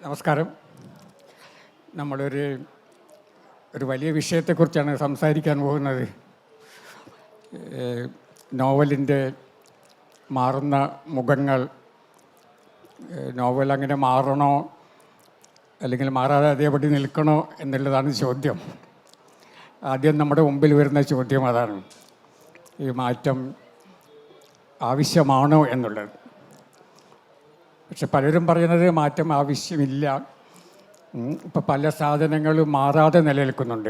നമസ്കാരം. നമ്മളൊരു വലിയ വിഷയത്തെക്കുറിച്ചാണ് സംസാരിക്കാൻ പോകുന്നത്. നോവലിൻ്റെ മാറുന്ന മുഖങ്ങൾ. നോവൽ അങ്ങനെ മാറണോ അല്ലെങ്കിൽ മാറാതെ അതേപടി നിൽക്കണോ എന്നുള്ളതാണ് ചോദ്യം. ആദ്യം നമ്മുടെ മുമ്പിൽ വരുന്ന ചോദ്യം അതാണ്, ഈ മാറ്റം ആവശ്യമാണോ എന്നുള്ളത്. പക്ഷെ പലരും പറയുന്നത് മാറ്റം ആവശ്യമില്ല. ഇപ്പം പല സാധനങ്ങളും മാറാതെ നിലനിൽക്കുന്നുണ്ട്.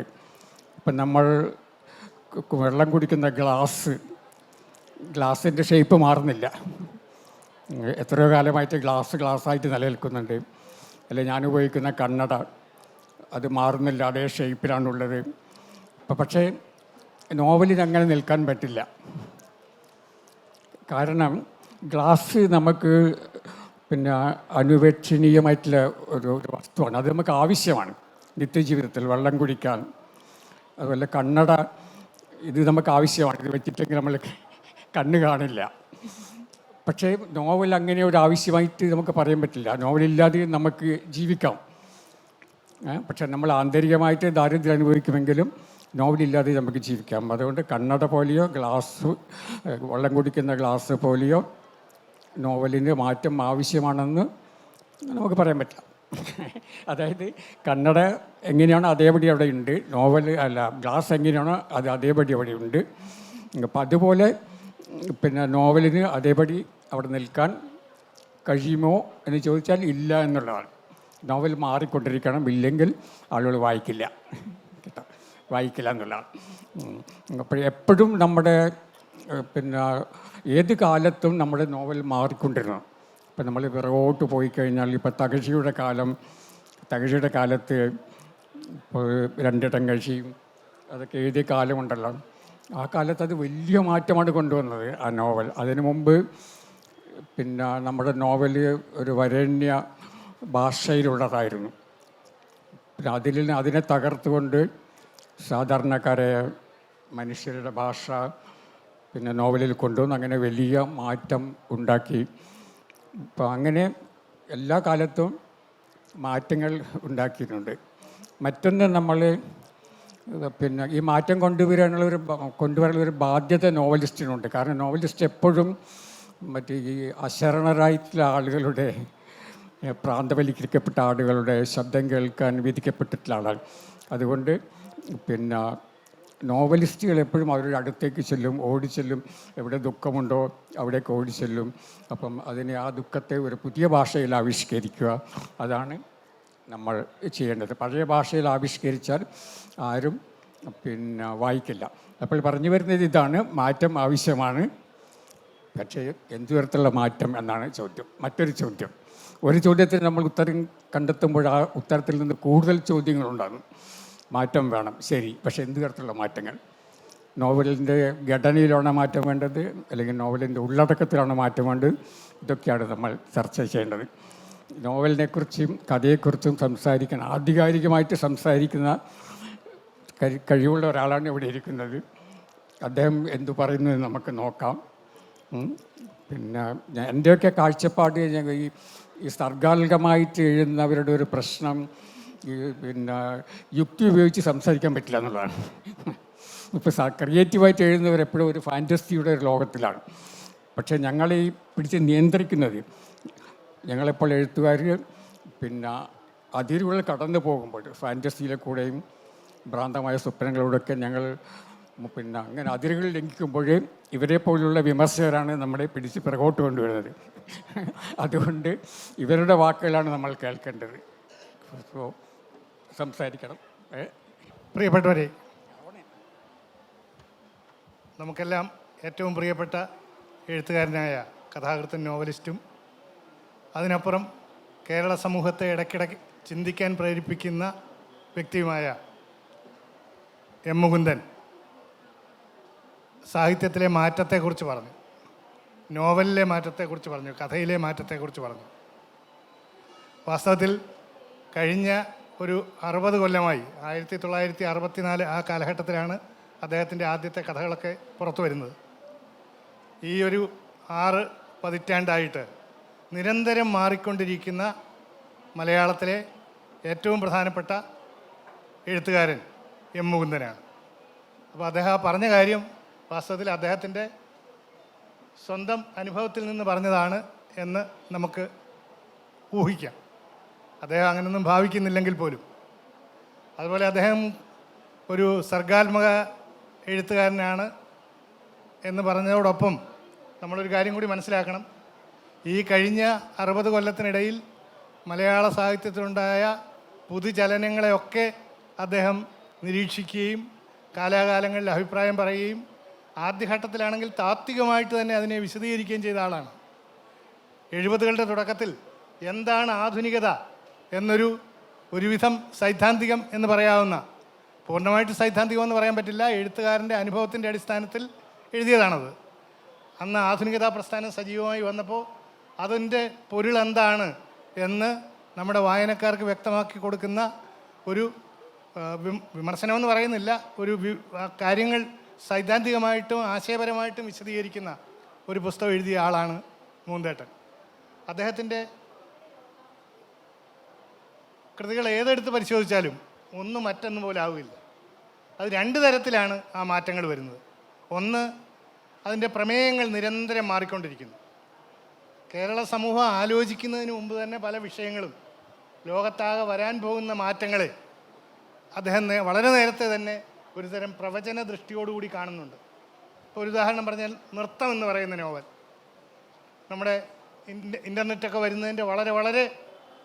ഇപ്പം നമ്മൾ വെള്ളം കുടിക്കുന്ന ഗ്ലാസിൻ്റെ ഷേപ്പ് മാറുന്നില്ല. എത്രയോ കാലമായിട്ട് ഗ്ലാസ്സായിട്ട് നിലനിൽക്കുന്നുണ്ട്. അല്ലെ, ഞാൻ ഉപയോഗിക്കുന്ന കണ്ണട അത് മാറുന്നില്ല, അതേ ഷേപ്പിലാണുള്ളത്. പക്ഷേ നോവലിന് അങ്ങനെ നിൽക്കാൻ പറ്റില്ല. കാരണം ഗ്ലാസ് നമുക്ക് അനുപേക്ഷണീയമായിട്ടുള്ള ഒരു വസ്തുവാണ്. അത് നമുക്ക് ആവശ്യമാണ് നിത്യജീവിതത്തിൽ വെള്ളം കുടിക്കാൻ. അതുപോലെ കണ്ണട, ഇത് നമുക്ക് ആവശ്യമാണ്. ഇത് വെച്ചിട്ടെങ്കിൽ നമ്മൾ കണ്ണ് കാണില്ല. പക്ഷേ നോവൽ അങ്ങനെ ഒരു ആവശ്യമായിട്ട് നമുക്ക് പറയാൻ പറ്റില്ല. നോവലില്ലാതെ നമുക്ക് ജീവിക്കാം. പക്ഷെ നമ്മൾ ആന്തരികമായിട്ട് ദാരിദ്ര്യം അനുഭവിക്കുമെങ്കിലും നോവലില്ലാതെ നമുക്ക് ജീവിക്കാം. അതുകൊണ്ട് കണ്ണട പോലെയോ വെള്ളം കുടിക്കുന്ന ഗ്ലാസ് പോലെയോ നോവലിന് മാറ്റം ആവശ്യമാണെന്ന് നമുക്ക് പറയാൻ പറ്റില്ല. അതായത് കണ്ണട എങ്ങനെയാണോ അതേപടി അവിടെ ഉണ്ട്, ഗ്ലാസ് എങ്ങനെയാണോ അത് അതേപടി അവിടെ ഉണ്ട്. അപ്പം അതുപോലെ നോവലിന് അതേപടി അവിടെ നിൽക്കാൻ കഴിയുമോ എന്ന് ചോദിച്ചാൽ ഇല്ല എന്നുള്ളതാണ്. നോവൽ മാറിക്കൊണ്ടിരിക്കണം, ഇല്ലെങ്കിൽ ആളുകൾ വായിക്കില്ല എന്നുള്ളതാണ്. അപ്പോൾ എപ്പോഴും നമ്മുടെ ഏത് കാലത്തും നമ്മുടെ നോവൽ മാറിക്കൊണ്ടിരുന്നു. ഇപ്പം നമ്മൾ പിറകോട്ട് പോയി കഴിഞ്ഞാൽ ഇപ്പോൾ തകഴിയുടെ കാലത്ത് ഇപ്പോൾ രണ്ടിടം കഴിയും അതൊക്കെ എഴുതിയ കാലമുണ്ടല്ലോ. ആ കാലത്ത് അത് വലിയ മാറ്റമാണ് കൊണ്ടുവന്നത് ആ നോവൽ. അതിനു മുമ്പ് നമ്മുടെ നോവൽ ഒരു വരേണ്യ ഭാഷയിലുള്ളതായിരുന്നു. അതിനെ തകർത്തുകൊണ്ട് സാധാരണക്കാരായ മനുഷ്യരുടെ ഭാഷ നോവലിൽ കൊണ്ടുവന്ന് അങ്ങനെ വലിയ മാറ്റം ഉണ്ടാക്കി. അപ്പോൾ അങ്ങനെ എല്ലാ കാലത്തും മാറ്റങ്ങൾ ഉണ്ടാക്കിയിട്ടുണ്ട്. മറ്റൊന്ന്, നമ്മൾ ഈ മാറ്റം കൊണ്ടുവരാനുള്ളൊരു ബാധ്യത നോവലിസ്റ്റിനുണ്ട്. കാരണം നോവലിസ്റ്റ് എപ്പോഴും ഈ അശരണരായിട്ടുള്ള ആളുകളുടെ, പ്രാന്തവൽക്കരിക്കപ്പെട്ട ആളുകളുടെ ശബ്ദം കേൾക്കാൻ വിധിക്കപ്പെട്ടിട്ടുള്ള ആളാണ്. അതുകൊണ്ട് നോവലിസ്റ്റുകൾ എപ്പോഴും അവരുടെ അടുത്തേക്ക് ഓടിച്ചെല്ലും. എവിടെ ദുഃഖമുണ്ടോ അവിടേക്ക് ഓടിച്ചെല്ലും. അപ്പം ആ ദുഃഖത്തെ ഒരു പുതിയ ഭാഷയിൽ ആവിഷ്കരിക്കുക, അതാണ് നമ്മൾ ചെയ്യേണ്ടത്. പഴയ ഭാഷയിൽ ആവിഷ്കരിച്ചാൽ ആരും വായിക്കില്ല. അപ്പോൾ പറഞ്ഞു വരുന്നത് ഇതാണ്, മാറ്റം ആവശ്യമാണ്. പക്ഷേ എന്തു തരത്തിലുള്ള മാറ്റം എന്നാണ് ചോദ്യം. മറ്റൊരു ചോദ്യം, ഒരു ചോദ്യത്തിന് നമ്മൾ ഉത്തരം കണ്ടെത്തുമ്പോൾ ആ ഉത്തരത്തിൽ നിന്ന് കൂടുതൽ ചോദ്യങ്ങളുണ്ടാകും. മാറ്റം വേണം, ശരി, പക്ഷേ എന്ത് തരത്തിലുള്ള മാറ്റങ്ങൾ? നോവലിൻ്റെ ഘടനയിലാണോ മാറ്റം വേണ്ടത്, അല്ലെങ്കിൽ നോവലിൻ്റെ ഉള്ളടക്കത്തിലാണോ മാറ്റം വേണ്ടത്? ഇതൊക്കെയാണ് നമ്മൾ ചർച്ച ചെയ്യേണ്ടത്. നോവലിനെക്കുറിച്ചും കഥയെക്കുറിച്ചും ആധികാരികമായിട്ട് സംസാരിക്കുന്ന കഴിവുള്ള ഒരാളാണ് ഇവിടെ ഇരിക്കുന്നത്. അദ്ദേഹം എന്തു പറയുന്നത് നമുക്ക് നോക്കാം. എൻ്റെയൊക്കെ കാഴ്ചപ്പാട്, ഈ സർഗാത്മകമായിട്ട് എഴുതുന്നവരുടെ ഒരു പ്രശ്നം യുക്തി ഉപയോഗിച്ച് സംസാരിക്കാൻ പറ്റില്ല എന്നുള്ളതാണ്. ഇപ്പോൾ ക്രിയേറ്റീവായിട്ട് എഴുതുന്നവരെപ്പോഴും ഒരു ഫാൻറ്റസിയുടെ ഒരു ലോകത്തിലാണ്. പക്ഷേ ഞങ്ങളീ പിടിച്ച് നിയന്ത്രിക്കുന്നത്, ഞങ്ങളെപ്പോൾ എഴുത്തുകാർ അതിരുകൾ കടന്നു പോകുമ്പോൾ, ഫാൻറ്റസിയിലെ കൂടെയും ഭ്രാന്തമായ സ്വപ്നങ്ങളോടൊക്കെ ഞങ്ങൾ അങ്ങനെ അതിരുകൾ ലംഘിക്കുമ്പോൾ ഇവരെ പോലുള്ള വിമർശകരാണ് നമ്മളെ പിടിച്ച് പിറകോട്ട് കൊണ്ടുവരുന്നത്. അതുകൊണ്ട് ഇവരുടെ വാക്കുകളാണ് നമ്മൾ കേൾക്കേണ്ടത്. സോ സംസാരിക്കണം. പ്രിയപ്പെട്ടവരെ, നമുക്കെല്ലാം ഏറ്റവും പ്രിയപ്പെട്ട എഴുത്തുകാരനായ കഥാകൃത്തും നോവലിസ്റ്റും അതിനപ്പുറം കേരള സമൂഹത്തെ ഇടയ്ക്കിടയ്ക്ക് ചിന്തിക്കാൻ പ്രേരിപ്പിക്കുന്ന വ്യക്തിയുമായ എം മുകുന്ദൻ സാഹിത്യത്തിലെ മാറ്റത്തെക്കുറിച്ച് പറഞ്ഞു, നോവലിലെ മാറ്റത്തെക്കുറിച്ച് പറഞ്ഞു, കഥയിലെ മാറ്റത്തെക്കുറിച്ച് പറഞ്ഞു. വാസ്തവത്തിൽ കഴിഞ്ഞ ഒരു 60 കൊല്ലമായി, 1964 ആ കാലഘട്ടത്തിലാണ് അദ്ദേഹത്തിൻ്റെ ആദ്യത്തെ കഥകളൊക്കെ പുറത്തു വരുന്നത്. ഈ ഒരു 6 പതിറ്റാണ്ടായിട്ട് നിരന്തരം മാറിക്കൊണ്ടിരിക്കുന്ന മലയാളത്തിലെ ഏറ്റവും പ്രധാനപ്പെട്ട എഴുത്തുകാരൻ എം മുകുന്ദനാണ്. അപ്പോൾ അദ്ദേഹം പറഞ്ഞ കാര്യം വാസ്തവത്തിൽ അദ്ദേഹത്തിൻ്റെ സ്വന്തം അനുഭവത്തിൽ നിന്ന് പറഞ്ഞതാണ് എന്ന് നമുക്ക് ഊഹിക്കാം. അദ്ദേഹം അങ്ങനെയൊന്നും ഭാവിക്കുന്നില്ലെങ്കിൽ പോലും. അതുപോലെ അദ്ദേഹം ഒരു സർഗാത്മക എഴുത്തുകാരനാണ് എന്ന് പറഞ്ഞതോടൊപ്പം നമ്മളൊരു കാര്യം കൂടി മനസ്സിലാക്കണം. ഈ കഴിഞ്ഞ 60 കൊല്ലത്തിനിടയിൽ മലയാള സാഹിത്യത്തിലുണ്ടായ പുതുചലനങ്ങളെയൊക്കെ അദ്ദേഹം നിരീക്ഷിക്കുകയും കാലാകാലങ്ങളിൽ അഭിപ്രായം പറയുകയും ആദ്യഘട്ടത്തിലാണെങ്കിൽ താത്വികമായിട്ട് തന്നെ അതിനെ വിശദീകരിക്കുകയും ചെയ്ത ആളാണ്. 70കളുടെ തുടക്കത്തിൽ എന്താണ് ആധുനികത എന്നൊരു ഒരുവിധം സൈദ്ധാന്തികം എന്ന് പറയാവുന്ന, പൂർണ്ണമായിട്ട് സൈദ്ധാന്തികം എന്ന് പറയാൻ പറ്റില്ല, എഴുത്തുകാരൻ്റെ അനുഭവത്തിൻ്റെ അടിസ്ഥാനത്തിൽ എഴുതിയതാണത്. അന്ന് ആധുനികതാ പ്രസ്ഥാനം സജീവമായി വന്നപ്പോൾ അതിൻ്റെ പൊരുൾ എന്താണ് എന്ന് നമ്മുടെ വായനക്കാർക്ക് വ്യക്തമാക്കി കൊടുക്കുന്ന ഒരു വിമർശനമെന്ന് പറയുന്നില്ല, ഒരു കാര്യങ്ങൾ സൈദ്ധാന്തികമായിട്ടും ആശയപരമായിട്ടും വിശദീകരിക്കുന്ന ഒരു പുസ്തകം എഴുതിയ ആളാണ് മൂന്തേട്ടൻ. അദ്ദേഹത്തിൻ്റെ കൃതികൾ ഏതെടുത്ത് പരിശോധിച്ചാലും ഒന്ന് മറ്റൊന്നു പോലെ ആവില്ല. അത് 2 തരത്തിലാണ് ആ മാറ്റങ്ങൾ വരുന്നത്. ഒന്ന്, അതിൻ്റെ പ്രമേയങ്ങൾ നിരന്തരം മാറിക്കൊണ്ടിരിക്കുന്നു. കേരള സമൂഹം ആലോചിക്കുന്നതിന് മുമ്പ് തന്നെ പല വിഷയങ്ങളും ലോകത്താകെ വരാൻ പോകുന്ന മാറ്റങ്ങളെ അദ്ദേഹം വളരെ നേരത്തെ തന്നെ ഒരുതരം പ്രവചന ദൃഷ്ടിയോടുകൂടി കാണുന്നുണ്ട്. ഇപ്പോൾ ഒരു ഉദാഹരണം പറഞ്ഞാൽ നൃത്തം എന്ന് പറയുന്ന നോവൽ നമ്മുടെ ഇൻ്റർനെറ്റൊക്കെ വരുന്നതിൻ്റെ വളരെ വളരെ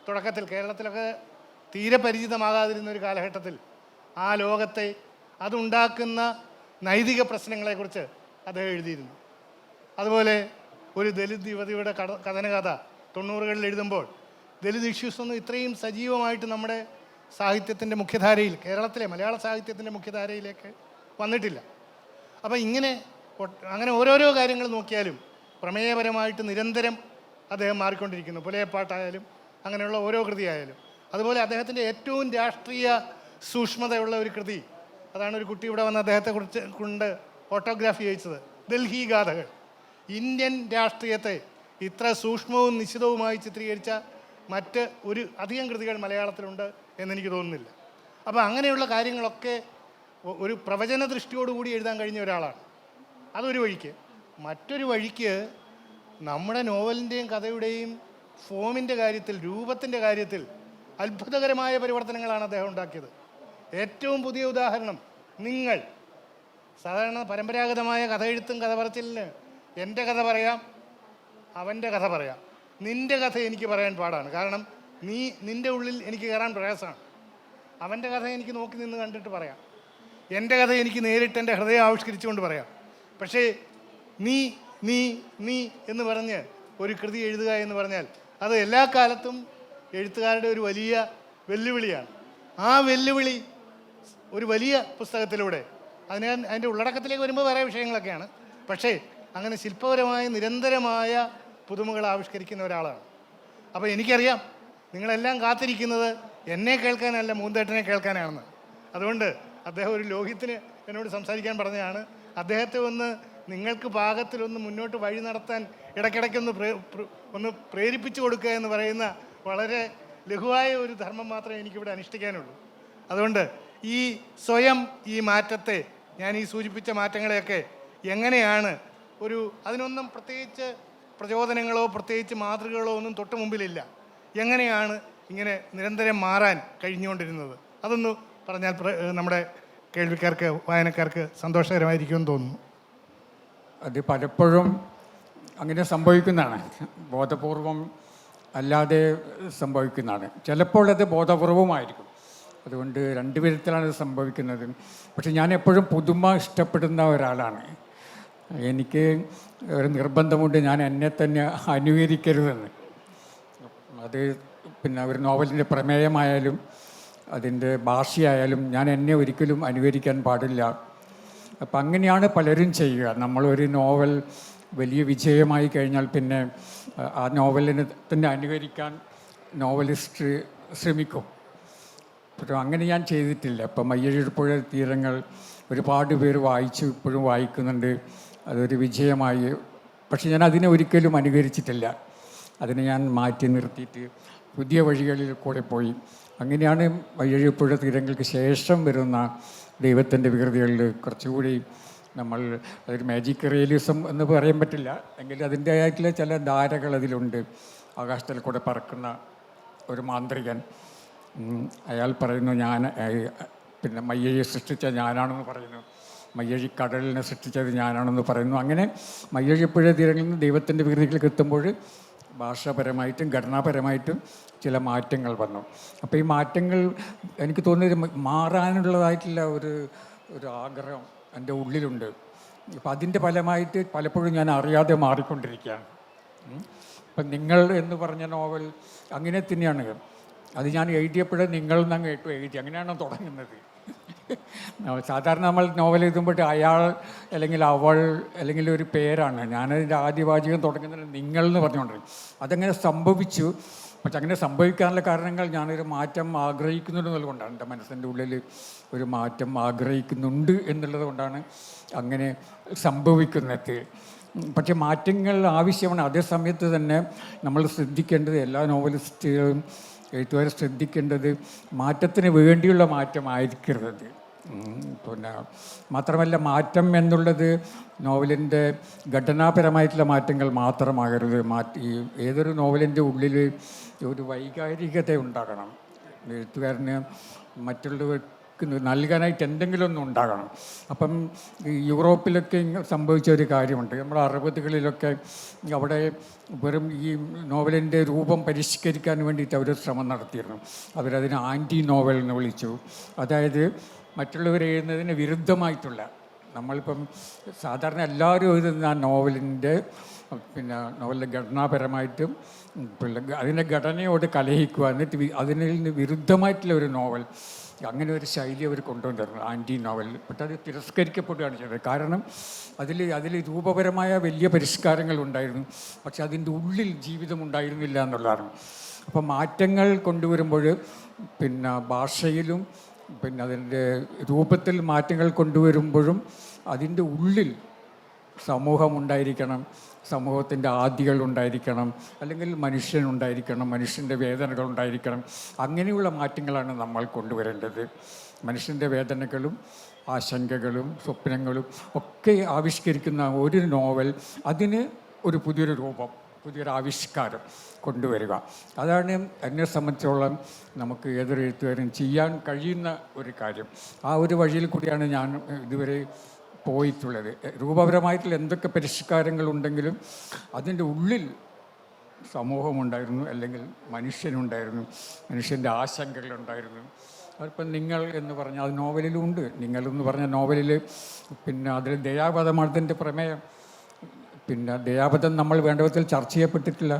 തുടക്കത്തിൽ, കേരളത്തിലൊക്കെ തീരെ പരിചിതമാകാതിരുന്ന ഒരു കാലഘട്ടത്തിൽ ആ ലോകത്തെ അതുണ്ടാക്കുന്ന നൈതിക പ്രശ്നങ്ങളെക്കുറിച്ച് അദ്ദേഹം എഴുതിയിരുന്നു. അതുപോലെ ഒരു ദലിത് യുവതിയുടെ കഥനകഥ 90കളിൽ എഴുതുമ്പോൾ ദലിത് ഇഷ്യൂസ് ഒന്നും ഇത്രയും സജീവമായിട്ട് നമ്മുടെ സാഹിത്യത്തിൻ്റെ മുഖ്യധാരയിൽ, കേരളത്തിലെ മലയാള സാഹിത്യത്തിൻ്റെ മുഖ്യധാരയിലേക്ക് വന്നിട്ടില്ല. അപ്പോൾ അങ്ങനെ ഓരോരോ കാര്യങ്ങൾ നോക്കിയാലും പ്രമേയപരമായിട്ട് നിരന്തരം അദ്ദേഹം മാറിക്കൊണ്ടിരിക്കുന്നു. പുലയപ്പാട്ടായാലും അങ്ങനെയുള്ള ഓരോ കൃതിയായാലും. അതുപോലെ അദ്ദേഹത്തിൻ്റെ ഏറ്റവും രാഷ്ട്രീയ സൂക്ഷ്മതയുള്ള ഒരു കൃതി, അതാണ് ഒരു കുട്ടി ഇവിടെ വന്ന് അദ്ദേഹത്തെക്കുറിച്ച് കൊണ്ട് ഫോട്ടോഗ്രാഫി ചെയ്യിച്ചത്, ഡൽഹി ഗാഥകൾ. ഇന്ത്യൻ രാഷ്ട്രീയത്തെ ഇത്ര സൂക്ഷ്മവും നിശ്ചിതവുമായി ചിത്രീകരിച്ച മറ്റ് അധികം കൃതികൾ മലയാളത്തിലുണ്ട് എന്നെനിക്ക് തോന്നുന്നില്ല. അപ്പോൾ അങ്ങനെയുള്ള കാര്യങ്ങളൊക്കെ ഒരു പ്രവചന ദൃഷ്ടിയോടുകൂടി എഴുതാൻ കഴിഞ്ഞ ഒരാളാണ്. അതൊരു വഴിക്ക്. മറ്റൊരു വഴിക്ക് നമ്മുടെ നോവലിൻ്റെയും കഥയുടെയും ഫോമിൻ്റെ കാര്യത്തിൽ, രൂപത്തിൻ്റെ കാര്യത്തിൽ അത്ഭുതകരമായ പരിവർത്തനങ്ങളാണ് അദ്ദേഹം ഉണ്ടാക്കിയത്. ഏറ്റവും പുതിയ ഉദാഹരണം, നിങ്ങൾ സാധാരണ പരമ്പരാഗതമായ കഥ എഴുത്തും കഥ പറച്ചിലിന് എൻ്റെ കഥ പറയാം, അവൻ്റെ കഥ പറയാം. നിൻ്റെ കഥ എനിക്ക് പറയാൻ പാടാണ്. കാരണം നിൻ്റെ ഉള്ളിൽ എനിക്ക് കയറാൻ പ്രയാസമാണ്. അവൻ്റെ കഥ എനിക്ക് നോക്കി നിന്ന് കണ്ടിട്ട് പറയാം. എൻ്റെ കഥ എനിക്ക് നേരിട്ട് എൻ്റെ ഹൃദയം ആവിഷ്കരിച്ചുകൊണ്ട് പറയാം. പക്ഷേ നീ നീ നീ എന്ന് പറഞ്ഞ് ഒരു കൃതി എഴുതുക എന്ന് പറഞ്ഞാൽ അത് എല്ലാ കാലത്തും എഴുത്തുകാരുടെ ഒരു വലിയ വെല്ലുവിളിയാണ്. ആ വെല്ലുവിളി ഒരു വലിയ പുസ്തകത്തിലൂടെ അതിൻ്റെ ഉള്ളടക്കത്തിലേക്ക് വരുമ്പോൾ വേറെ വിഷയങ്ങളൊക്കെയാണ്. പക്ഷേ അങ്ങനെ ശില്പപരമായ നിരന്തരമായ പുതുമകൾ ആവിഷ്കരിക്കുന്ന ഒരാളാണ്. അപ്പോൾ എനിക്കറിയാം നിങ്ങളെല്ലാം കാത്തിരിക്കുന്നത് എന്നെ കേൾക്കാനല്ല, മൂന്തേട്ടനെ കേൾക്കാനാണെന്ന്. അതുകൊണ്ട് അദ്ദേഹം ഒരു ലോഹിത്തിന് എന്നോട് സംസാരിക്കാൻ പറഞ്ഞതാണ്. അദ്ദേഹത്തെ നിങ്ങൾക്ക് പാകത്തിലൊന്ന് മുന്നോട്ട് വഴി നടത്താൻ ഇടയ്ക്കിടയ്ക്കൊന്ന് പ്രേരിപ്പിച്ചു കൊടുക്കുക എന്ന് പറയുന്ന വളരെ ലഘുവായ ഒരു ധർമ്മം മാത്രമേ എനിക്കിവിടെ അനുഷ്ഠിക്കാനുള്ളൂ. അതുകൊണ്ട് സ്വയം ഈ മാറ്റത്തെ, ഞാൻ ഈ സൂചിപ്പിച്ച മാറ്റങ്ങളെയൊക്കെ എങ്ങനെയാണ് അതിനൊന്നും പ്രത്യേകിച്ച് പ്രചോദനങ്ങളോ പ്രത്യേകിച്ച് മാതൃകകളോ ഒന്നും തൊട്ട് മുമ്പിലില്ല. എങ്ങനെയാണ് ഇങ്ങനെ നിരന്തരം മാറാൻ കഴിഞ്ഞുകൊണ്ടിരുന്നത്, അതൊന്ന് പറഞ്ഞാൽ നമ്മുടെ കേൾവിക്കാർക്ക്, വായനക്കാർക്ക് സന്തോഷകരമായിരിക്കുമെന്ന് തോന്നുന്നു. അത് പലപ്പോഴും അങ്ങനെ സംഭവിക്കുന്നതാണ്, ബോധപൂർവം അല്ലാതെ സംഭവിക്കുന്നതാണ്. ചിലപ്പോൾ അത് ബോധപൂർവമായിരിക്കും. അതുകൊണ്ട് 2 വിധത്തിലാണ് ഇത് സംഭവിക്കുന്നത്. പക്ഷെ ഞാൻ എപ്പോഴും പുതുമ ഇഷ്ടപ്പെടുന്ന ഒരാളാണ്. എനിക്ക് ഒരു നിർബന്ധമുണ്ട്, ഞാൻ എന്നെ തന്നെ അനുകരിക്കരുതെന്ന്. അത് പിന്നെ ഒരു നോവലിൻ്റെ പ്രമേയമായാലും അതിൻ്റെ ഭാഷയായാലും ഞാൻ എന്നെ ഒരിക്കലും അനുകരിക്കാൻ പാടില്ല. അപ്പം അങ്ങനെയാണ് പലരും ചെയ്യുക. നമ്മളൊരു നോവൽ വലിയ വിജയമായി കഴിഞ്ഞാൽ പിന്നെ ആ നോവലിനെ തന്നെ അനുകരിക്കാൻ നോവലിസ്റ്റ് ശ്രമിക്കും. പക്ഷേ അങ്ങനെ ഞാൻ ചെയ്തിട്ടില്ല. ഇപ്പം മയ്യഴിപ്പുഴ തീരങ്ങൾ ഒരുപാട് പേര് ഇപ്പോഴും വായിക്കുന്നുണ്ട്. അതൊരു വിജയമായി. പക്ഷെ ഞാൻ അതിനെ ഒരിക്കലും അനുകരിച്ചിട്ടില്ല. അതിനെ ഞാൻ മാറ്റി നിർത്തിയിട്ട് പുതിയ വഴികളിൽ കൂടെ പോയി. അങ്ങനെയാണ് വഴിയഴിപ്പുഴ തീരങ്ങൾക്ക് ശേഷം വരുന്ന ദൈവത്തിൻ്റെ വികൃതികളിൽ കുറച്ചുകൂടി നമ്മൾ അതൊരു മാജിക് റിയലിസം എന്ന് പറയാൻ പറ്റില്ല, എങ്കിൽ അതിൻ്റേതായിട്ടുള്ള ചില ധാരകൾ അതിലുണ്ട്. ആകാശത്തിൽ കൂടെ പറക്കുന്ന ഒരു മാന്ത്രികൻ, അയാൾ പറയുന്നു പിന്നെ മയ്യഴി സൃഷ്ടിച്ച ഞാനാണെന്ന് പറയുന്നു, മയ്യഴി കടലിനെ സൃഷ്ടിച്ചത് ഞാനാണെന്ന് പറയുന്നു. അങ്ങനെ മയ്യഴിപ്പുഴ തീരങ്ങളിൽ നിന്ന് ദൈവത്തിൻ്റെ വികൃതികളിലേക്ക് എത്തുമ്പോൾ ഭാഷാപരമായിട്ടും ഘടനാപരമായിട്ടും ചില മാറ്റങ്ങൾ വന്നു. അപ്പോൾ ഈ മാറ്റങ്ങൾ എനിക്ക് തോന്നിയത് മാറാനുള്ളതായിട്ടുള്ള ഒരു ആഗ്രഹം എൻ്റെ ഉള്ളിലുണ്ട്. അപ്പം അതിൻ്റെ ഫലമായിട്ട് പലപ്പോഴും ഞാൻ അറിയാതെ മാറിക്കൊണ്ടിരിക്കുകയാണ്. ഇപ്പം നിങ്ങൾ എന്ന് പറഞ്ഞ നോവൽ അങ്ങനെ തന്നെയാണ്. അത് ഞാൻ എഴുതിയപ്പോഴേ നിങ്ങൾ എന്നങ്ങ് എഴുതി, അങ്ങനെയാണോ തുടങ്ങുന്നത്? സാധാരണ നമ്മൾ നോവൽ എഴുതുമ്പോൾ അയാൾ അല്ലെങ്കിൽ അവൾ അല്ലെങ്കിൽ ഒരു പേരാണ്. ഞാനതിൻ്റെ ആദ്യ വാചകം തുടങ്ങുന്നത് നിങ്ങൾ എന്ന് പറഞ്ഞുകൊണ്ടിരിക്കും. അതങ്ങനെ സംഭവിച്ചു. പക്ഷെ അങ്ങനെ സംഭവിക്കാനുള്ള കാരണങ്ങൾ ഞാനൊരു മാറ്റം ആഗ്രഹിക്കുന്നുണ്ട് എന്നുള്ളതുകൊണ്ടാണ്. എൻ്റെ മനസ്സിൻ്റെ ഉള്ളിൽ ഒരു മാറ്റം ആഗ്രഹിക്കുന്നുണ്ട് എന്നുള്ളത് കൊണ്ടാണ് അങ്ങനെ സംഭവിക്കുന്നത്. പക്ഷെ മാറ്റങ്ങൾ ആവശ്യമാണ്. അതേ സമയത്ത് തന്നെ നമ്മൾ ശ്രദ്ധിക്കേണ്ടത്, എല്ലാ നോവലിസ്റ്റുകളും എഴുത്തുകാരെ ശ്രദ്ധിക്കേണ്ടത് മാറ്റത്തിന് വേണ്ടിയുള്ള മാറ്റമായിരിക്കരുത്. പിന്നെ മാത്രമല്ല, മാറ്റം എന്നുള്ളത് നോവലിൻ്റെ ഘടനാപരമായിട്ടുള്ള മാറ്റങ്ങൾ മാത്രമാകരുത്. ഏതൊരു നോവലിൻ്റെ ഉള്ളിൽ ഒരു വൈകാരികത ഉണ്ടാകണം. എഴുത്തുകാരന് മറ്റുള്ളവർക്ക് നൽകാനായിട്ട് എന്തെങ്കിലും ഒന്നും ഉണ്ടാകണം. അപ്പം യൂറോപ്പിലൊക്കെ സംഭവിച്ച ഒരു കാര്യമുണ്ട്. നമ്മുടെ 60കളിലൊക്കെ അവിടെ വെറും ഈ നോവലിൻ്റെ രൂപം പരിഷ്കരിക്കാൻ വേണ്ടിയിട്ട് അവർ ശ്രമം നടത്തിയിരുന്നു. അവരതിന് ആൻറ്റി നോവൽ എന്ന് വിളിച്ചു. അതായത് മറ്റുള്ളവർ എഴുതുന്നതിന് വിരുദ്ധമായിട്ടുള്ള, നമ്മളിപ്പം സാധാരണ എല്ലാവരും എഴുതുന്ന ആ നോവലിൻ്റെ നോവലിൻ്റെ ഘടനാപരമായിട്ടും അതിൻ്റെ ഘടനയോട് കലഹിക്കുക, എന്നിട്ട് അതിൽ നിന്ന് വിരുദ്ധമായിട്ടുള്ള ഒരു നോവൽ, അങ്ങനെ ഒരു ശൈലി അവർ കൊണ്ടുവന്നിരുന്നു ആൻറ്റി നോവൽ. പക്ഷെ അത് തിരസ്കരിക്കപ്പെടുകയാണ് ചെയ്തത്. കാരണം അതിൽ രൂപപരമായ വലിയ പരിഷ്കാരങ്ങൾ ഉണ്ടായിരുന്നു, പക്ഷെ അതിൻ്റെ ഉള്ളിൽ ജീവിതം ഉണ്ടായിരുന്നില്ല എന്നുള്ളതാണ്. അപ്പം മാറ്റങ്ങൾ കൊണ്ടുവരുമ്പോൾ ഭാഷയിലും അതിൻ്റെ രൂപത്തിൽ മാറ്റങ്ങൾ കൊണ്ടുവരുമ്പോഴും അതിൻ്റെ ഉള്ളിൽ സമൂഹം ഉണ്ടായിരിക്കണം, സമൂഹത്തിൻ്റെ ആദികൾ ഉണ്ടായിരിക്കണം, അല്ലെങ്കിൽ മനുഷ്യനുണ്ടായിരിക്കണം, മനുഷ്യൻ്റെ വേദനകൾ ഉണ്ടായിരിക്കണം. അങ്ങനെയുള്ള മാറ്റങ്ങളാണ് നമ്മൾ കൊണ്ടുവരേണ്ടത്. മനുഷ്യൻ്റെ വേദനകളും ആശങ്കകളും സ്വപ്നങ്ങളും ഒക്കെ ആവിഷ്കരിക്കുന്ന ഒരു നോവൽ, അതിന് ഒരു പുതിയൊരു രൂപം, പുതിയൊരു ആവിഷ്കാരം കൊണ്ടുവരിക. അതാണ് എന്നെ സംബന്ധിച്ചോളം നമുക്ക് ഏതൊരു എഴുത്തുകാരും ചെയ്യാൻ കഴിയുന്ന ഒരു കാര്യം. ആ ഒരു വഴിയിൽ കൂടിയാണ് ഞാൻ ഇതുവരെ പോയിട്ടുള്ളത്. രൂപപരമായിട്ടുള്ള എന്തൊക്കെ പരിഷ്കാരങ്ങളുണ്ടെങ്കിലും അതിൻ്റെ ഉള്ളിൽ സമൂഹമുണ്ടായിരുന്നു, അല്ലെങ്കിൽ മനുഷ്യനുണ്ടായിരുന്നു, മനുഷ്യൻ്റെ ആശങ്കകളുണ്ടായിരുന്നു. അതിപ്പം നിങ്ങൾ എന്ന് പറഞ്ഞാൽ അത് നോവലിലുണ്ട്. നിങ്ങൾ എന്ന് പറഞ്ഞ നോവലിൽ അതിൽ ദയാവധമാണ് അതിൻ്റെ പ്രമേയം. ദയാവധം നമ്മൾ വേണ്ട വിധത്തിൽ ചർച്ച ചെയ്യപ്പെട്ടിട്ടില്ല.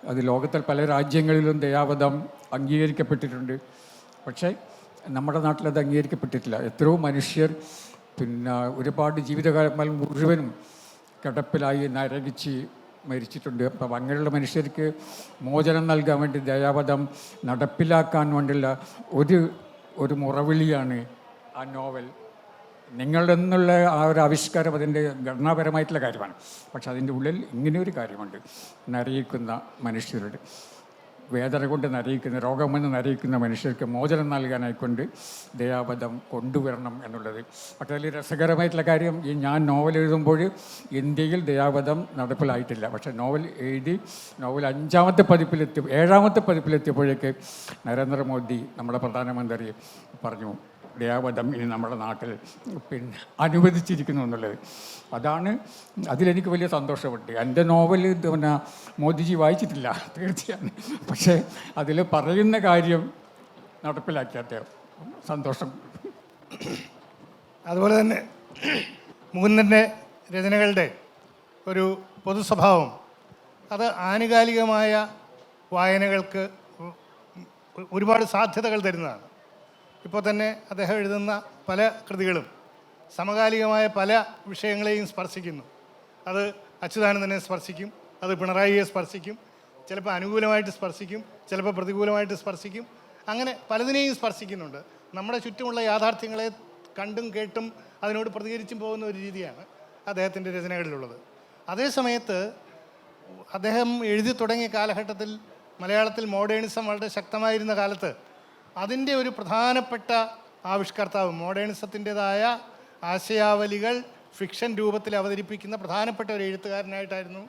അത് ലോകത്തിൽ പല രാജ്യങ്ങളിലും ദയാവധം അംഗീകരിക്കപ്പെട്ടിട്ടുണ്ട്. പക്ഷേ നമ്മുടെ നാട്ടിലത് അംഗീകരിക്കപ്പെട്ടിട്ടില്ല. എത്രയോ മനുഷ്യർ ഒരുപാട് ജീവിതകാലം മുഴുവനും കിടപ്പിലായി നരകിച്ച് മരിച്ചിട്ടുണ്ട്. അപ്പം അങ്ങനെയുള്ള മനുഷ്യർക്ക് മോചനം നൽകാൻ വേണ്ടി ദയാവധം നടപ്പിലാക്കാൻ വേണ്ടിയുള്ള ഒരു മുറവിളിയാണ് ആ നോവൽ. നിങ്ങളെന്നുള്ള ആ ഒരു ആവിഷ്കാരം അതിൻ്റെ ഘടനാപരമായിട്ടുള്ള കാര്യമാണ്. പക്ഷെ അതിൻ്റെ ഉള്ളിൽ ഇങ്ങനെയൊരു കാര്യമുണ്ട്. നരയിക്കുന്ന മനുഷ്യരുടെ വേദന കൊണ്ട് നരയിക്കുന്ന, രോഗം വന്ന് നരയിക്കുന്ന മനുഷ്യർക്ക് മോചനം നൽകാനായിക്കൊണ്ട് ദയാവധം കൊണ്ടുവരണം എന്നുള്ളത്. പക്ഷേ അതിൽ രസകരമായിട്ടുള്ള കാര്യം, ഞാൻ നോവൽ എഴുതുമ്പോൾ ഇന്ത്യയിൽ ദയാവധം നടപ്പിലായിട്ടില്ല. പക്ഷേ നോവൽ 5ാമത്തെ പതിപ്പിലെത്തിയപ്പോഴേക്ക് നരേന്ദ്രമോദി, നമ്മുടെ പ്രധാനമന്ത്രി, പറഞ്ഞു ദയാവധം ഇനി നമ്മുടെ നാട്ടിൽ അനുവദിച്ചിരിക്കുന്നു എന്നുള്ളത്. അതിലെനിക്ക് വലിയ സന്തോഷമുണ്ട്. എൻ്റെ നോവൽ മോദിജി വായിച്ചിട്ടില്ല തീർച്ചയാണ്. പക്ഷേ അതിൽ പറയുന്ന കാര്യം നടപ്പിലാക്കിയാൽ സന്തോഷം. അതുപോലെ തന്നെ മുകുന്ദൻ്റെ രചനകളുടെ ഒരു പൊതു സ്വഭാവം, അത് ആനുകാലികമായ വായനകൾക്ക് ഒരുപാട് സാധ്യതകൾ തരുന്നതാണ്. ഇപ്പോൾ തന്നെ അദ്ദേഹം എഴുതുന്ന പല കൃതികളും സമകാലികമായ പല വിഷയങ്ങളെയും സ്പർശിക്കുന്നു. അത് അച്യുതാനന്ദനെ സ്പർശിക്കും, അത് പിണറായിയെ സ്പർശിക്കും, ചിലപ്പോൾ അനുകൂലമായിട്ട് സ്പർശിക്കും, ചിലപ്പോൾ പ്രതികൂലമായിട്ട് സ്പർശിക്കും. അങ്ങനെ പലതിനെയും സ്പർശിക്കുന്നുണ്ട്. നമ്മുടെ ചുറ്റുമുള്ള യാഥാർത്ഥ്യങ്ങളെ കണ്ടും കേട്ടും അതിനോട് പ്രതികരിച്ചും പോകുന്ന ഒരു രീതിയാണ് അദ്ദേഹത്തിൻ്റെ രചനകളിലുള്ളത്. അതേസമയത്ത് അദ്ദേഹം എഴുതി തുടങ്ങിയ കാലഘട്ടത്തിൽ മലയാളത്തിൽ മോഡേണിസം വളരെ ശക്തമായിരുന്ന കാലത്ത് അതിൻ്റെ ഒരു പ്രധാനപ്പെട്ട ആവിഷ്കർത്താവ്, മോഡേണിസത്തിൻ്റെതായ ആശയാവലികൾ ഫിക്ഷൻ രൂപത്തിൽ അവതരിപ്പിക്കുന്ന പ്രധാനപ്പെട്ട ഒരു എഴുത്തുകാരനായിട്ടായിരുന്നു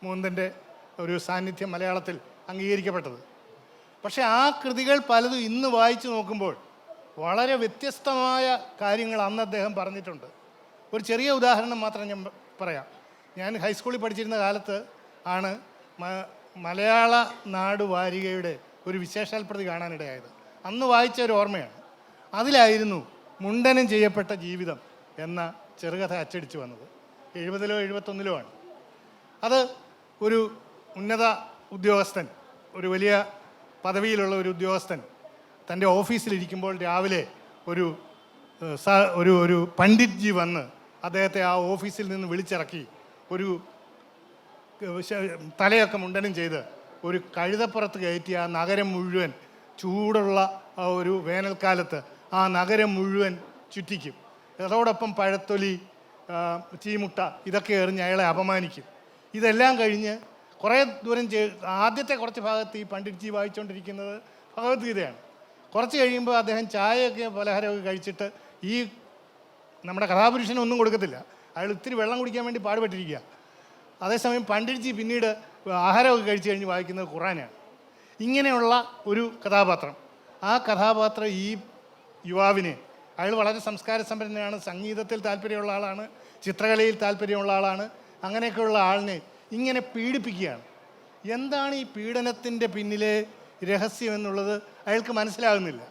മുകുന്ദൻ്റെ ഒരു സാന്നിധ്യം മലയാളത്തിൽ അംഗീകരിക്കപ്പെട്ടത്. പക്ഷേ ആ കൃതികൾ പലതും ഇന്ന് വായിച്ചു നോക്കുമ്പോൾ വളരെ വ്യത്യസ്തമായ കാര്യങ്ങൾ അന്ന് അദ്ദേഹം പറഞ്ഞിട്ടുണ്ട്. ഒരു ചെറിയ ഉദാഹരണം മാത്രം ഞാൻ പറയാം. ഞാൻ ഹൈസ്കൂളിൽ പഠിച്ചിരുന്ന കാലത്ത് ആണ് മലയാള നാട് വാരികയുടെ ഒരു വിശേഷാൽ പ്രതി കാണാനിടയായത്. അന്ന് വായിച്ച ഒരു ഓർമ്മയാണ്. അതിലായിരുന്നു മുണ്ടനം ചെയ്യപ്പെട്ട ജീവിതം എന്ന ചെറുകഥ അച്ചടിച്ചു വന്നത്. 70-ലോ 71-ലോ ആണ്. അത് ഒരു ഉന്നത ഉദ്യോഗസ്ഥൻ, ഒരു വലിയ പദവിയിലുള്ള ഒരു ഉദ്യോഗസ്ഥൻ തൻ്റെ ഓഫീസിലിരിക്കുമ്പോൾ രാവിലെ ഒരു ഒരു പണ്ഡിറ്റ്ജി വന്ന് അദ്ദേഹത്തെ ആ ഓഫീസിൽ നിന്ന് വിളിച്ചിറക്കി ഒരു തലയൊക്കെ മുണ്ടനം ചെയ്ത് ഒരു കഴുതപ്പുറത്ത് കയറ്റി ആ നഗരം മുഴുവൻ, ചൂടുള്ള ആ ഒരു വേനൽക്കാലത്ത് ആ നഗരം മുഴുവൻ ചുറ്റിക്കും. അതോടൊപ്പം പഴത്തൊലി, ചീമുട്ട ഇതൊക്കെ എറിഞ്ഞ് അയാളെ അപമാനിക്കും. ഇതെല്ലാം കഴിഞ്ഞ് കുറേ ദൂരം ആദ്യത്തെ കുറച്ച് ഭാഗത്ത് ഈ പണ്ഡിറ്റ്ജി വായിച്ചുകൊണ്ടിരിക്കുന്നത് ഭഗവത്ഗീതയാണ്. കുറച്ച് കഴിയുമ്പോൾ അദ്ദേഹം ചായയൊക്കെ പലഹാരമൊക്കെ കഴിച്ചിട്ട് ഈ നമ്മുടെ കഥാപുരുഷന് ഒന്നും കൊടുക്കത്തില്ല. അയാൾ ഇത്തിരി വെള്ളം കുടിക്കാൻ വേണ്ടി പാടുപെട്ടിരിക്കുക. അതേസമയം പണ്ഡിറ്റ്ജി പിന്നീട് ആഹാരമൊക്കെ കഴിച്ച് കഴിഞ്ഞ് വായിക്കുന്നത് ഖുറാനാണ്. ഇങ്ങനെയുള്ള ഒരു കഥാപാത്രം. ആ കഥാപാത്രം ഈ യുവാവിനെ, അയാൾ വളരെ സംസ്കാര സമ്പന്നനാണ്, സംഗീതത്തിൽ താല്പര്യമുള്ള ആളാണ്, ചിത്രകലയിൽ താല്പര്യമുള്ള ആളാണ്. അങ്ങനെയൊക്കെയുള്ള ആളിനെ ഇങ്ങനെ പീഡിപ്പിക്കുകയാണ്. എന്താണ് ഈ പീഡനത്തിൻ്റെ പിന്നിലെ രഹസ്യം എന്നുള്ളത് അയാൾക്ക് മനസ്സിലാകുന്നില്ല.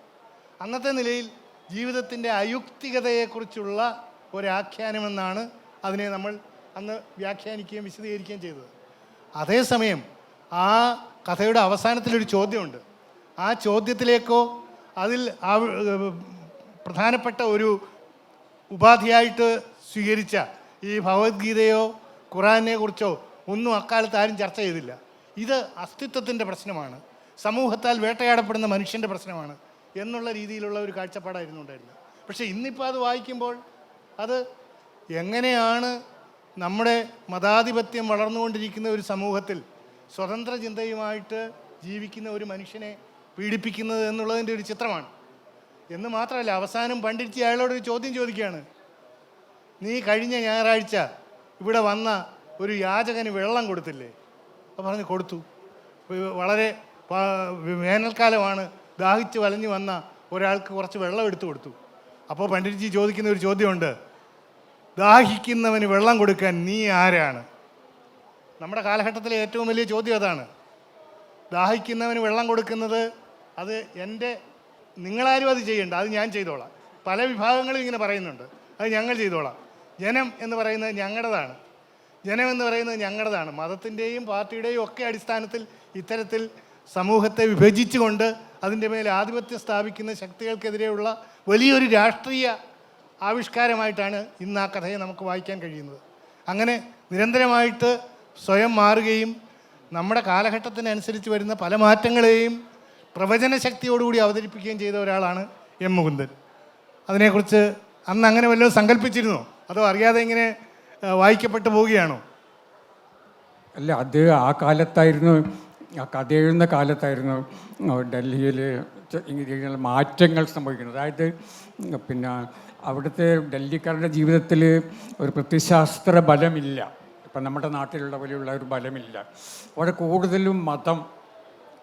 അന്നത്തെ നിലയിൽ ജീവിതത്തിൻ്റെ അയുക്തികതയെക്കുറിച്ചുള്ള ഒരാഖ്യാനമെന്നാണ് അതിനെ നമ്മൾ അന്ന് വ്യാഖ്യാനിക്കുകയും വിശദീകരിക്കുകയും ചെയ്തത്. അതേസമയം ആ കഥയുടെ അവസാനത്തിലൊരു ചോദ്യമുണ്ട്. ആ ചോദ്യത്തിലേക്കോ അതിൽ പ്രധാനപ്പെട്ട ഒരു ഉപാധിയായിട്ട് സ്വീകരിച്ച ഈ ഭഗവത്ഗീതയോ ഖുറാനെ കുറിച്ചോ ഒന്നും അക്കാലത്ത് ആരും ചർച്ച ചെയ്തില്ല. ഇത് അസ്തിത്വത്തിൻ്റെ പ്രശ്നമാണ്, സമൂഹത്താൽ വേട്ടയാടപ്പെടുന്ന മനുഷ്യൻ്റെ പ്രശ്നമാണ് എന്നുള്ള രീതിയിലുള്ള ഒരു കാഴ്ചപ്പാടായിരുന്നു ഉണ്ടായിരുന്നത്. പക്ഷേ ഇന്നിപ്പോൾ അത് വായിക്കുമ്പോൾ അത് എങ്ങനെയാണ് നമ്മുടെ മതാധിപത്യം വളർന്നുകൊണ്ടിരിക്കുന്ന ഒരു സമൂഹത്തിൽ സ്വതന്ത്ര ചിന്തയുമായിട്ട് ജീവിക്കുന്ന ഒരു മനുഷ്യനെ പീഡിപ്പിക്കുന്നത് എന്നുള്ളതിൻ്റെ ഒരു ചിത്രമാണ്. എന്ന് മാത്രമല്ല, അവസാനം പണ്ഡിറ്റ്ജി അയാളോടൊരു ചോദ്യം ചോദിക്കുകയാണ്. നീ കഴിഞ്ഞ ഞായറാഴ്ച ഇവിടെ വന്ന ഒരു യാചകന് വെള്ളം കൊടുത്തില്ലേ? അപ്പോൾ പറഞ്ഞു കൊടുത്തു. വളരെ വേനൽക്കാലമാണ്, ദാഹിച്ച് വലഞ്ഞു വന്ന ഒരാൾക്ക് കുറച്ച് വെള്ളം എടുത്തു കൊടുത്തു. അപ്പോൾ പണ്ഡിറ്റ്ജി ചോദിക്കുന്ന ഒരു ചോദ്യമുണ്ട്, ദാഹിക്കുന്നവന് വെള്ളം കൊടുക്കാൻ നീ ആരാണ്? നമ്മുടെ കാലഘട്ടത്തിലെ ഏറ്റവും വലിയ ചോദ്യം അതാണ്. ദാഹിക്കുന്നവന് വെള്ളം കൊടുക്കുന്നത് അത് നിങ്ങളാരും അത് ചെയ്യണ്ട, അത് ഞാൻ ചെയ്തോളാം. പല വിഭാഗങ്ങളും ഇങ്ങനെ പറയുന്നുണ്ട്, അത് ഞങ്ങൾ ചെയ്തോളാം. ജനം എന്ന് പറയുന്നത് ഞങ്ങളുടേതാണ്, ജനം എന്ന് പറയുന്നത് ഞങ്ങളുടേതാണ്. മതത്തിൻ്റെയും പാർട്ടിയുടെയും ഒക്കെ അടിസ്ഥാനത്തിൽ ഇത്തരത്തിൽ സമൂഹത്തെ വിഭജിച്ചുകൊണ്ട് അതിൻ്റെ മേൽ ആധിപത്യം സ്ഥാപിക്കുന്ന ശക്തികൾക്കെതിരെയുള്ള വലിയൊരു രാഷ്ട്രീയ ആവിഷ്കാരമായിട്ടാണ് ഇന്ന് ആ കഥയെ നമുക്ക് വായിക്കാൻ കഴിയുന്നത്. അങ്ങനെ നിരന്തരമായിട്ട് സ്വയം മാറുകയും നമ്മുടെ കാലഘട്ടത്തിനനുസരിച്ച് വരുന്ന പല മാറ്റങ്ങളെയും പ്രവചന ശക്തിയോടുകൂടി അവതരിപ്പിക്കുകയും ചെയ്ത ഒരാളാണ് എം മുകുന്ദൻ. അതിനെക്കുറിച്ച് അന്ന് അങ്ങനെ വല്ലതും സങ്കല്പിച്ചിരുന്നോ, അതോ അറിയാതെ ഇങ്ങനെ വായിക്കപ്പെട്ടു പോവുകയാണോ? അല്ല, അത് ആ കാലത്തായിരുന്നു, ആ കഥ എഴുതുന്ന കാലത്തായിരുന്നു ഡൽഹിയിൽ ഇങ്ങനെ മാറ്റങ്ങൾ സംഭവിക്കുന്നത്. അതായത് പിന്നെ അവിടുത്തെ ഡൽഹിക്കാരുടെ ജീവിതത്തിൽ ഒരു പ്രത്യശാസ്ത്ര ബലമില്ല. ഇപ്പം നമ്മുടെ നാട്ടിലുള്ള പോലെയുള്ള ഒരു ബലമില്ല. അവിടെ കൂടുതലും മതം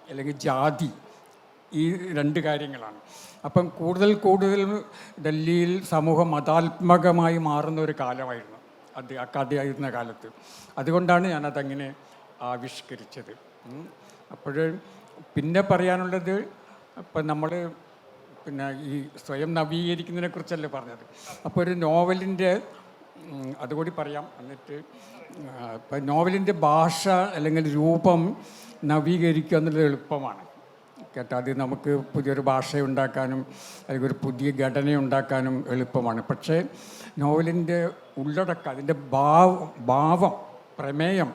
അല്ലെങ്കിൽ ജാതി, ഈ രണ്ട് കാര്യങ്ങളാണ്. അപ്പം കൂടുതൽ ഡൽഹിയിൽ സമൂഹം മതാത്മകമായി മാറുന്ന ഒരു കാലമായിരുന്നു അത്, ആ കഥയായിരുന്ന കാലത്ത്. അതുകൊണ്ടാണ് ഞാനതങ്ങനെ ആവിഷ്കരിച്ചത്. അപ്പോൾ പിന്നെ പറയാനുള്ളത്, ഇപ്പം നമ്മൾ പിന്നെ ഈ സ്വയം നവീകരിക്കുന്നതിനെ കുറിച്ചല്ലേ പറഞ്ഞത്. അപ്പോൾ ഒരു നോവലിൻ്റെ അതുകൂടി പറയാം. എന്നിട്ട് ഇപ്പം നോവലിൻ്റെ ഭാഷ അല്ലെങ്കിൽ രൂപം നവീകരിക്കുക എന്നുള്ളത് എളുപ്പമാണ് കേട്ടോ. അത് നമുക്ക് പുതിയൊരു ഭാഷ ഉണ്ടാക്കാനും അല്ലെങ്കിൽ ഒരു പുതിയ ഘടന ഉണ്ടാക്കാനും എളുപ്പമാണ്. പക്ഷേ നോവലിൻ്റെ ഉള്ളടക്കം, അതിൻ്റെ ഭാവം, പ്രമേയം,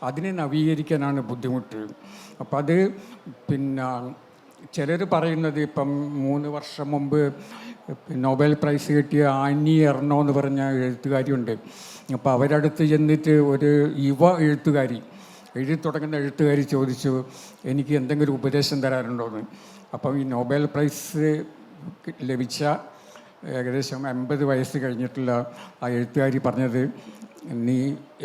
അതിനെ നവീകരിക്കാനാണ് ബുദ്ധിമുട്ട്. അപ്പം അത് പിന്നെ ചിലർ പറയുന്നത്, ഇപ്പം 3 വർഷം മുമ്പ് നൊബേൽ പ്രൈസ് കിട്ടിയ ആനി എർണോ എന്ന് പറഞ്ഞ എഴുത്തുകാരിയുണ്ട്. അപ്പോൾ അവരടുത്ത് ചെന്നിട്ട് ഒരു യുവ എഴുത്തുകാരി എഴുതി തുടങ്ങുന്ന എഴുത്തുകാരി ചോദിച്ചു, എനിക്ക് എന്തെങ്കിലും ഉപദേശം തരാനുണ്ടോയെന്ന്. അപ്പം ഈ നൊബേൽ പ്രൈസ് ലഭിച്ച ഏകദേശം 50 വയസ്സ് കഴിഞ്ഞിട്ടുള്ള ആ എഴുത്തുകാരി പറഞ്ഞത്, നീ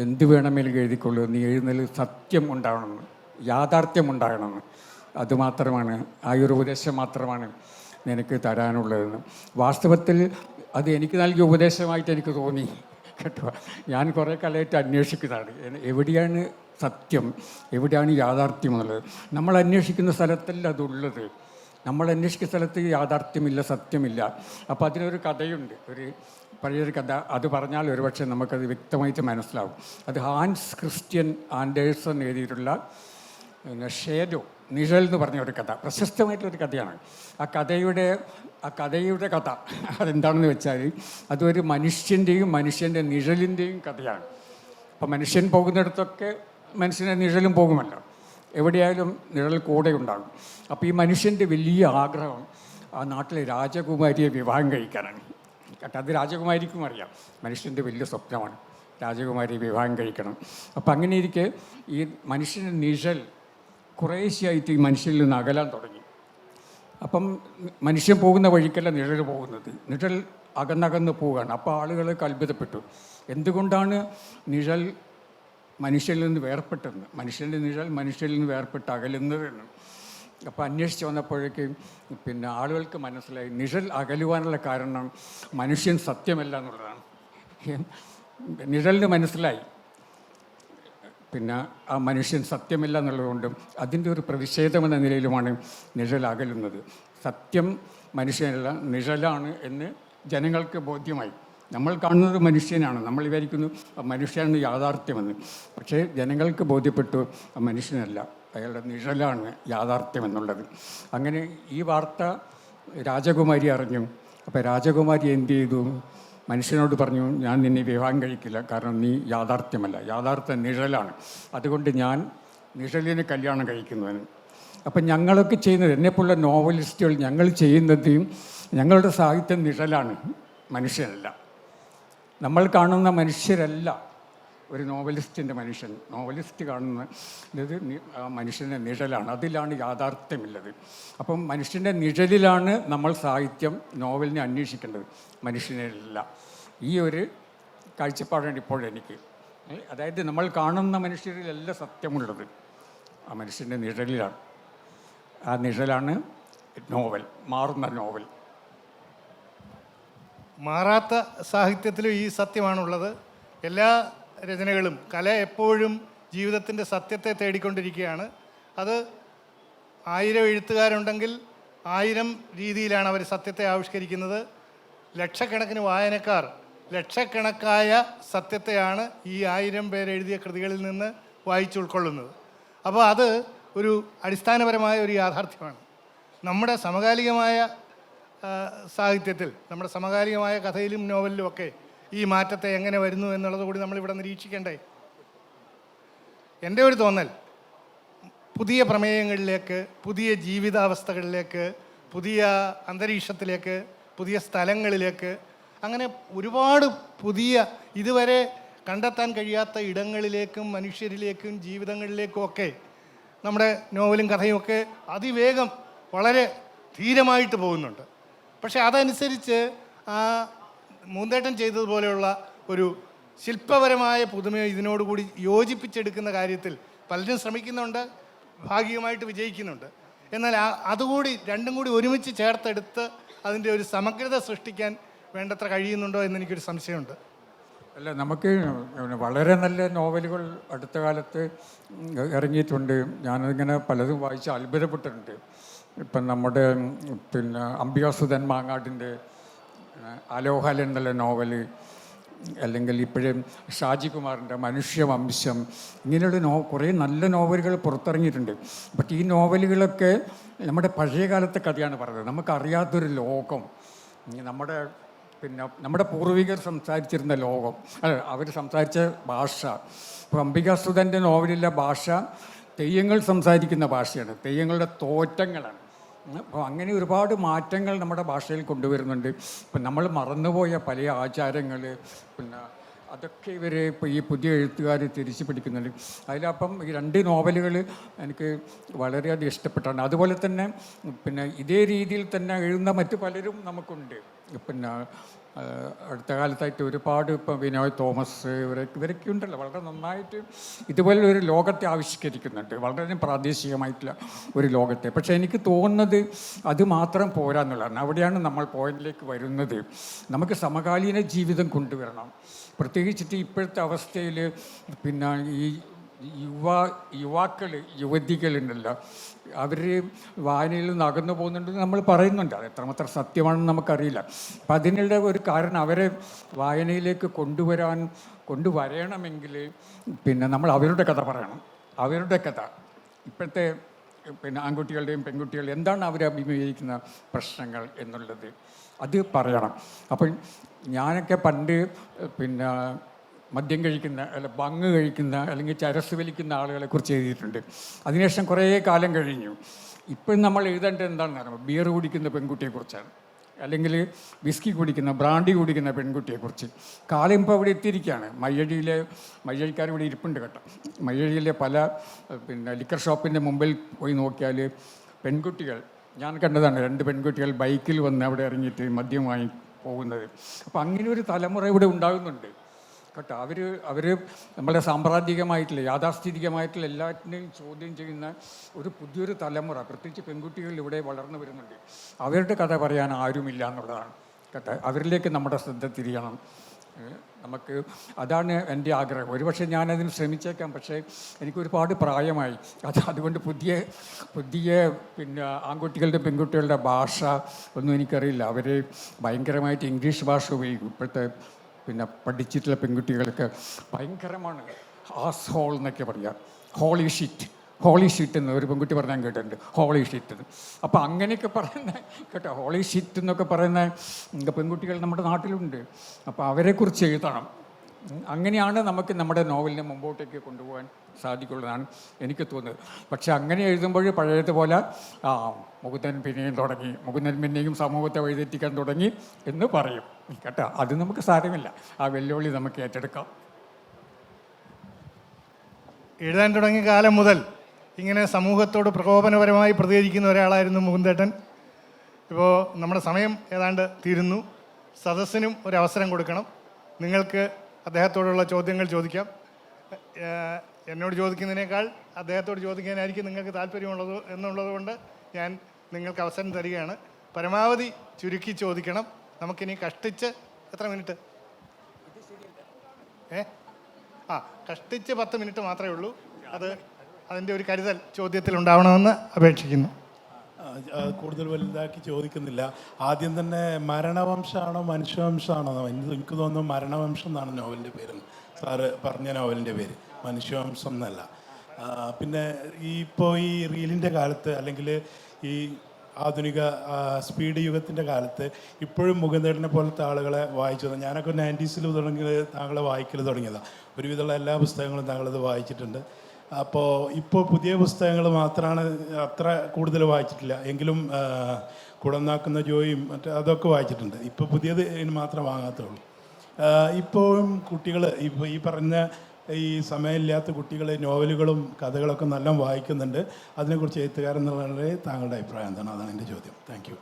എന്ത് വേണമെങ്കിലും എഴുതിക്കൊള്ളൂ, നീ എഴുതുന്നതിൽ സത്യം ഉണ്ടാകണമെന്ന്, യാഥാർത്ഥ്യം ഉണ്ടാകണമെന്ന്. അതുമാത്രമാണ്, ആ ഒരു ഉപദേശം മാത്രമാണ് നിനക്ക് തരാനുള്ളതെന്ന്. വാസ്തവത്തിൽ അത് എനിക്ക് നൽകിയ ഉപദേശമായിട്ട് എനിക്ക് തോന്നി കേട്ടോ. ഞാൻ കുറേ കാലമായിട്ട് അന്വേഷിക്കുന്നതാണ് എവിടെയാണ് സത്യം, എവിടെയാണ് യാഥാർത്ഥ്യം എന്നുള്ളത്. നമ്മൾ അന്വേഷിക്കുന്ന സ്ഥലത്തല്ല അതുള്ളത്. നമ്മൾ അന്വേഷിക്കുന്ന സ്ഥലത്ത് യാഥാർത്ഥ്യമില്ല, സത്യമില്ല. അപ്പോൾ അതിനൊരു കഥയുണ്ട്, ഒരു പഴയൊരു കഥ. അത് പറഞ്ഞാൽ ഒരുപക്ഷെ നമുക്കത് വ്യക്തമായിട്ട് മനസ്സിലാവും. അത് ഹാൻസ് ക്രിസ്ത്യൻ ആൻഡേഴ്സൺ എഴുതിയിട്ടുള്ള ഷേഡോ, നിഴൽ എന്ന് പറഞ്ഞ ഒരു കഥ, പ്രശസ്തമായിട്ടുള്ളൊരു കഥയാണ്. ആ കഥയുടെ കഥ അതെന്താണെന്ന് വെച്ചാൽ, അതൊരു മനുഷ്യൻ്റെ നിഴലിൻ്റെയും കഥയാണ്. അപ്പോൾ മനുഷ്യൻ പോകുന്നിടത്തൊക്കെ മനുഷ്യൻ്റെ നിഴലും പോകുമല്ലോ, എവിടെയായാലും നിഴൽ കൂടെ ഉണ്ടാകും. അപ്പോൾ ഈ മനുഷ്യൻ്റെ വലിയ ആഗ്രഹം ആ നാട്ടിലെ രാജകുമാരിയെ വിവാഹം കഴിക്കാനാണ് കേട്ടോ. അത് രാജകുമാരിക്കും അറിയാം, മനുഷ്യൻ്റെ വലിയ സ്വപ്നമാണ് രാജകുമാരിയെ വിവാഹം കഴിക്കണം. അപ്പോൾ അങ്ങനെ ഇരിക്കെ ഈ മനുഷ്യൻ്റെ നിഴൽ കുറേശ്ശെയായിട്ട് ഈ മനുഷ്യനിൽ നിന്ന് അകലാൻ തുടങ്ങി. അപ്പം മനുഷ്യൻ പോകുന്ന വഴിക്കല്ല നിഴൽ പോകുന്നത്, നിഴൽ അകന്നകന്ന് പോവുകയാണ്. അപ്പോൾ ആളുകൾക്ക് അത്ഭുതപ്പെട്ടു, എന്തുകൊണ്ടാണ് നിഴൽ മനുഷ്യനിൽ നിന്ന് വേർപ്പെട്ടെന്ന്, മനുഷ്യൻ്റെ നിഴൽ മനുഷ്യനിൽ നിന്ന് വേർപ്പെട്ട് അകലുന്നതെന്ന്. അപ്പോൾ അന്വേഷിച്ച് വന്നപ്പോഴേക്കും പിന്നെ ആളുകൾക്ക് മനസ്സിലായി, നിഴൽ അകലുവാനുള്ള കാരണം മനുഷ്യൻ സത്യമല്ല എന്നുള്ളതാണ്. നിഴലിന് മനസ്സിലായി പിന്നെ ആ മനുഷ്യൻ സത്യമല്ല എന്നുള്ളതുകൊണ്ടും അതിൻ്റെ ഒരു പ്രതിഷേധമെന്ന നിലയിലുമാണ് നിഴൽ അകലുന്നത്. സത്യം മനുഷ്യനല്ല, നിഴലാണ് എന്ന് ജനങ്ങൾക്ക് ബോധ്യമായി. നമ്മൾ കാണുന്നത് മനുഷ്യനാണ്, നമ്മൾ വിചാരിക്കുന്നു മനുഷ്യനാണ് യാഥാർത്ഥ്യമെന്ന്. പക്ഷേ ജനങ്ങൾക്ക് ബോധ്യപ്പെട്ടു മനുഷ്യനല്ല, അയാളുടെ നിഴലാണ് യാഥാർത്ഥ്യം എന്നുള്ളത്. അങ്ങനെ ഈ വാർത്ത രാജകുമാരി അറിഞ്ഞു. അപ്പോൾ രാജകുമാരി എന്ത് ചെയ്തു, മനുഷ്യനോട് പറഞ്ഞു, ഞാൻ നിന്നെ വിവാഹം കഴിക്കില്ല, കാരണം നീ യാഥാർത്ഥ്യമല്ല, യാഥാർത്ഥ നിഴലാണ്, അതുകൊണ്ട് ഞാൻ നിഴലിന് കല്യാണം കഴിക്കുന്നതിന്. അപ്പം ഞങ്ങളൊക്കെ ചെയ്യുന്നത്, എന്നെപ്പോലുള്ള നോവലിസ്റ്റുകൾ ഞങ്ങൾ ചെയ്യുന്നത്, ഞങ്ങളുടെ സാഹിത്യം നിഴലാണ്, മനുഷ്യനല്ല. നമ്മൾ കാണുന്ന മനുഷ്യരല്ല ഒരു നോവലിസ്റ്റിൻ്റെ മനുഷ്യൻ. നോവലിസ്റ്റ് കാണുന്ന ഇത് മനുഷ്യൻ്റെ നിഴലാണ്, അതിലാണ് യാഥാർത്ഥ്യമുള്ളത്. അപ്പം മനുഷ്യൻ്റെ നിഴലിലാണ് നമ്മൾ സാഹിത്യം നോവലിനെ അന്വേഷിക്കേണ്ടത്, മനുഷ്യനല്ല. ഈ ഒരു കാഴ്ചപ്പാടാണ് ഇപ്പോഴെനിക്ക്. അതായത് നമ്മൾ കാണുന്ന മനുഷ്യരിലല്ല സത്യമുള്ളത്, ആ മനുഷ്യൻ്റെ നിഴലിലാണ്. ആ നിഴലാണ് നോവൽ, മാറുന്ന നോവൽ. മാറാത്ത സാഹിത്യത്തിലും ഈ സത്യമാണുള്ളത്. എല്ലാ രചനകളും, കല എപ്പോഴും ജീവിതത്തിൻ്റെ സത്യത്തെ തേടിക്കൊണ്ടിരിക്കുകയാണ്. അത് 1000 എഴുത്തുകാരുണ്ടെങ്കിൽ 1000 രീതിയിലാണ് അവർ സത്യത്തെ ആവിഷ്കരിക്കുന്നത്. ലക്ഷക്കണക്കിന് വായനക്കാർ ലക്ഷക്കണക്കായ സത്യത്തെയാണ് ഈ 1000 പേരെഴുതിയ കൃതികളിൽ നിന്ന് വായിച്ചുൾക്കൊള്ളുന്നത്. അപ്പോൾ അത് ഒരു അടിസ്ഥാനപരമായ ഒരു യാഥാർത്ഥ്യമാണ്. നമ്മുടെ സമകാലികമായ സാഹിത്യത്തിൽ, നമ്മുടെ സമകാലികമായ കഥയിലും നോവലിലുമൊക്കെ ഈ മാറ്റത്തെ എങ്ങനെ വരുന്നു എന്നുള്ളത് കൂടി നമ്മളിവിടെ നിരീക്ഷിക്കണ്ടേ. എൻ്റെ ഒരു തോന്നൽ, പുതിയ പ്രമേയങ്ങളിലേക്ക്, പുതിയ ജീവിതാവസ്ഥകളിലേക്ക്, പുതിയ അന്തരീക്ഷത്തിലേക്ക്, പുതിയ സ്ഥലങ്ങളിലേക്ക്, അങ്ങനെ ഒരുപാട് പുതിയ ഇതുവരെ കണ്ടെത്താൻ കഴിയാത്ത ഇടങ്ങളിലേക്കും മനുഷ്യരിലേക്കും ജീവിതങ്ങളിലേക്കും ഒക്കെ നമ്മുടെ നോവലും കഥയും ഒക്കെ അതിവേഗം വളരെ ധീരമായിട്ട് പോകുന്നുണ്ട്. പക്ഷേ അതനുസരിച്ച് ആ മൂന്തേട്ടൻ ചെയ്തതുപോലെയുള്ള ഒരു ശില്പപരമായ പുതുമയോ ഇതിനോടുകൂടി യോജിപ്പിച്ചെടുക്കുന്ന കാര്യത്തിൽ പലരും ശ്രമിക്കുന്നുണ്ട്, ഭാഗികമായിട്ട് വിജയിക്കുന്നുണ്ട്. എന്നാൽ അതുകൂടി രണ്ടും കൂടി ഒരുമിച്ച് ചേർത്തെടുത്ത് അതിൻ്റെ ഒരു സമഗ്രത സൃഷ്ടിക്കാൻ വേണ്ടത്ര കഴിയുന്നുണ്ടോ എന്നെനിക്കൊരു സംശയമുണ്ട്. അല്ല, നമുക്ക് വളരെ നല്ല നോവലുകൾ അടുത്ത കാലത്ത് ഇറങ്ങിയിട്ടുണ്ട്. ഞാനതിങ്ങനെ പലതും വായിച്ച് അത്ഭുതപ്പെട്ടിട്ടുണ്ട്. ഇപ്പം നമ്മുടെ പിന്നെ അംബികാസുധൻ മാങ്ങാടിൻ്റെ അലോഹൽ എന്നുള്ള നോവല്, അല്ലെങ്കിൽ ഇപ്പോഴും ഷാജികുമാറിൻ്റെ മനുഷ്യവംശം, ഇങ്ങനെയുള്ള കുറേ നല്ല നോവലുകൾ പുറത്തിറങ്ങിയിട്ടുണ്ട്. ബട്ട് ഈ നോവലുകളൊക്കെ നമ്മുടെ പഴയ കാലത്തെ കഥയാണ് പറയുന്നത്. നമുക്കറിയാത്തൊരു ലോകം, നമ്മുടെ പൂർവികർ സംസാരിച്ചിരുന്ന ലോകം, അവർ സംസാരിച്ച ഭാഷ. ഇപ്പോൾ അംബികാസുധൻ്റെ നോവലിലെ ഭാഷ തെയ്യങ്ങൾ സംസാരിക്കുന്ന ഭാഷയാണ്, തെയ്യങ്ങളുടെ തോറ്റങ്ങളാണ്. അപ്പോൾ അങ്ങനെ ഒരുപാട് മാറ്റങ്ങൾ നമ്മുടെ ഭാഷയിൽ കൊണ്ടുവരുന്നുണ്ട്. ഇപ്പം നമ്മൾ മറന്നുപോയ പല ആചാരങ്ങൾ, പിന്നെ അതൊക്കെ ഇവർ ഇപ്പോൾ ഈ പുതിയ എഴുത്തുകാർ തിരിച്ചു പിടിക്കുന്നുണ്ട്. അതിലപ്പം ഈ 2 നോവലുകൾ എനിക്ക് വളരെയധികം ഇഷ്ടപ്പെട്ടാണ്. അതുപോലെ തന്നെ പിന്നെ ഇതേ രീതിയിൽ തന്നെ എഴുതുന്ന മറ്റു പലരും നമുക്കുണ്ട്. പിന്നെ അടുത്ത കാലത്തായിട്ട് ഒരുപാട് ഇപ്പം വിനോയ് തോമസ് ഇവരൊക്കെ ഉണ്ടല്ലോ, വളരെ നന്നായിട്ട് ഇതുപോലെ ഒരു ലോകത്തെ ആവിഷ്കരിക്കുന്നുണ്ട്, വളരെ പ്രാദേശികമായിട്ടുള്ള ഒരു ലോകത്തെ. പക്ഷേ എനിക്ക് തോന്നുന്നത് അത് മാത്രം പോരാ എന്നുള്ളതാണ്. അവിടെയാണ് നമ്മൾ പോയിന്റിലേക്ക് വരുന്നത്. നമുക്ക് സമകാലീന ജീവിതം കൊണ്ടുവരണം. പ്രത്യേകിച്ചിട്ട് ഇപ്പോഴത്തെ അവസ്ഥയിൽ പിന്നെ ഈ യുവാക്കൾ യുവതികളുണ്ടല്ലോ, അവർ വയനയിൽ നിന്ന് അകന്നു പോകുന്നുണ്ടെന്ന് നമ്മൾ പറയുന്നുണ്ട്. അത് എത്രമാത്രം സത്യമാണെന്ന് നമുക്കറിയില്ല. അപ്പം അതിനുള്ള ഒരു കാരണം അവരെ വായനയിലേക്ക് കൊണ്ടുവരണമെങ്കിൽ പിന്നെ നമ്മൾ അവരുടെ കഥ പറയണം. അവരുടെ കഥ ഇപ്പോഴത്തെ പിന്നെ ആൺകുട്ടികളുടെയും പെൺകുട്ടികളുടെയും എന്താണ് അവർ അഭിമുഖീകരിക്കുന്ന പ്രശ്നങ്ങൾ എന്നുള്ളത് അത് പറയണം. അപ്പം ഞാനൊക്കെ പണ്ട് പിന്നെ മദ്യം കഴിക്കുന്ന ബങ് കഴിക്കുന്ന അല്ലെങ്കിൽ ചരസ് വലിക്കുന്ന ആളുകളെ കുറിച്ച് എഴുതിയിട്ടുണ്ട്. അതിനുശേഷം കുറേ കാലം കഴിഞ്ഞു. ഇപ്പം നമ്മൾ എഴുതേണ്ടത് എന്താണെന്ന് പറയുമ്പോൾ ബിയർ കുടിക്കുന്ന പെൺകുട്ടിയെക്കുറിച്ചാണ്, അല്ലെങ്കിൽ വിസ്കി കുടിക്കുന്ന ബ്രാൻഡി കുടിക്കുന്ന പെൺകുട്ടിയെക്കുറിച്ച്. കാലം ഇപ്പോൾ അവിടെ എത്തിയിരിക്കുകയാണ്. മയ്യഴിക്കാർ ഇവിടെ ഇരിപ്പുണ്ട് കേട്ടോ. മയ്യഴിയിലെ പല പിന്നെ ലിക്കർ ഷോപ്പിൻ്റെ മുമ്പിൽ പോയി നോക്കിയാൽ പെൺകുട്ടികൾ, ഞാൻ കണ്ടതാണ്, 2 പെൺകുട്ടികൾ ബൈക്കിൽ വന്ന് അവിടെ ഇറങ്ങിയിട്ട് മദ്യം വാങ്ങി പോകുന്നത്. അപ്പോൾ അങ്ങനെ ഒരു തലമുറ ഇവിടെ ഉണ്ടാകുന്നുണ്ട് കേട്ടോ. അവർ നമ്മളെ സാമ്പ്രദായികമായിട്ടുള്ള യാഥാസ്ഥിതികമായിട്ടുള്ള എല്ലാറ്റിനെയും ചോദ്യം ചെയ്യുന്ന ഒരു പുതിയൊരു തലമുറ, പ്രത്യേകിച്ച് പെൺകുട്ടികൾ ഇവിടെ വളർന്നു വരുന്നുണ്ട്. അവരുടെ കഥ പറയാൻ ആരുമില്ല എന്നുള്ളതാണ് കേട്ടോ. അവരിലേക്ക് നമ്മുടെ ശ്രദ്ധ തിരിയണം നമുക്ക്. അതാണ് എൻ്റെ ആഗ്രഹം. ഒരുപക്ഷെ ഞാനതിന് ശ്രമിച്ചേക്കാം, പക്ഷേ എനിക്കൊരുപാട് പ്രായമായി. അതുകൊണ്ട് പുതിയ പിന്നെ ആൺകുട്ടികളുടെ പെൺകുട്ടികളുടെ ഭാഷ ഒന്നും എനിക്കറിയില്ല. അവർ ഭയങ്കരമായിട്ട് ഇംഗ്ലീഷ് ഭാഷ ഉപയോഗിക്കും. ഇപ്പോഴത്തെ പിന്നെ പഠിച്ചിട്ടുള്ള പെൺകുട്ടികൾക്ക് ഭയങ്കരമാണ്. ആസ് ഹോൾ എന്നൊക്കെ പറയാം. ഹോളി ഷീറ്റ് എന്ന് ഒരു പെൺകുട്ടി പറഞ്ഞാൽ കേട്ടിട്ടുണ്ട്, ഹോളി ഷീറ്റ് എന്ന്. അപ്പോൾ അങ്ങനെയൊക്കെ പറയുന്ന കേട്ടോ, ഹോളി ഷീറ്റ് എന്നൊക്കെ പറയുന്ന പെൺകുട്ടികൾ നമ്മുടെ നാട്ടിലുണ്ട്. അപ്പോൾ അവരെക്കുറിച്ച് എഴുതണം. അങ്ങനെയാണ് നമുക്ക് നമ്മുടെ നോവലിനെ മുമ്പോട്ടേക്ക് കൊണ്ടുപോകാൻ സാധിക്കുള്ളതാണ് എനിക്ക് തോന്നുന്നത്. പക്ഷെ അങ്ങനെ എഴുതുമ്പോൾ പഴയതുപോലെ മുകുന്ദൻ പിന്നെയും സമൂഹത്തെ വഴിതെറ്റിക്കാൻ തുടങ്ങി എന്ന് പറയും കേട്ടോ. അത് നമുക്ക് സാരമില്ല, ആ വെല്ലുവിളി നമുക്ക് ഏറ്റെടുക്കാം. എഴുതാൻ തുടങ്ങിയ കാലം മുതൽ ഇങ്ങനെ സമൂഹത്തോട് പ്രകോപനപരമായി പ്രതികരിക്കുന്ന ഒരാളായിരുന്നു മുകുന്ദേട്ടൻ. ഇപ്പോൾ നമ്മുടെ സമയം ഏതാണ്ട് തീരുന്നു. സദസ്സിനും ഒരവസരം കൊടുക്കണം. നിങ്ങൾക്ക് അദ്ദേഹത്തോടുള്ള ചോദ്യങ്ങൾ ചോദിക്കാം. എന്നോട് ചോദിക്കുന്നതിനേക്കാൾ അദ്ദേഹത്തോട് ചോദിക്കാനായിരിക്കും നിങ്ങൾക്ക് താല്പര്യമുള്ളത് എന്നുള്ളത് കൊണ്ട് ഞാൻ നിങ്ങൾക്ക് അവസരം തരികയാണ്. പരമാവധി ചുരുക്കി ചോദിക്കണം. നമുക്കിനി കഷ്ടിച്ച് എത്ര മിനിറ്റ്? കഷ്ടിച്ച് 10 മിനിറ്റ് മാത്രമേ ഉള്ളൂ. അതിൻ്റെ ഒരു കരുതൽ ചോദ്യത്തിൽ ഉണ്ടാവണമെന്ന് അപേക്ഷിക്കുന്നു. കൂടുതൽ വലുതാക്കി ചോദിക്കുന്നില്ല. ആദ്യം തന്നെ മരണവംശമാണോ മനുഷ്യവംശമാണോ? എനിക്ക് തോന്നുന്നു മരണവംശം എന്നാണ് നോവലിൻ്റെ പേര്. സാറ് പറഞ്ഞ നോവലിൻ്റെ പേര് മനുഷ്യവംശം എന്നല്ല. പിന്നെ ഇപ്പോൾ ഈ റീലിൻ്റെ കാലത്ത് അല്ലെങ്കിൽ ഈ ആധുനിക സ്പീഡ് യുഗത്തിൻ്റെ കാലത്ത് ഇപ്പോഴും മുകുന്ദേട്ടനെ പോലത്തെ ആളുകളെ വായിച്ചത്. ഞാനൊക്കെ 90s താങ്കളെ വായിക്കൽ തുടങ്ങിയതാണ്. ഒരുവിധമുള്ള എല്ലാ പുസ്തകങ്ങളും താങ്കളത് വായിച്ചിട്ടുണ്ട്. അപ്പോൾ ഇപ്പോൾ പുതിയ പുസ്തകങ്ങൾ മാത്രമാണ് അത്ര കൂടുതൽ വായിച്ചിട്ടില്ല. എങ്കിലും കുടന്നാക്കുന്ന ജോയും അതൊക്കെ വായിച്ചിട്ടുണ്ട്. ഇപ്പോൾ പുതിയത് മാത്രം വാങ്ങാത്തുള്ളൂ. ഇപ്പോഴും കുട്ടികൾ ഇപ്പോൾ ഈ പറഞ്ഞ ഈ സമയമില്ലാത്ത കുട്ടികൾ നോവലുകളും കഥകളൊക്കെ നല്ല വായിക്കുന്നുണ്ട്. അതിനെക്കുറിച്ച് എഴുത്തുകാരെന്നുള്ള താങ്കളുടെ അഭിപ്രായം എന്താണ്? അതാണ് എൻ്റെ ചോദ്യം. Thank you.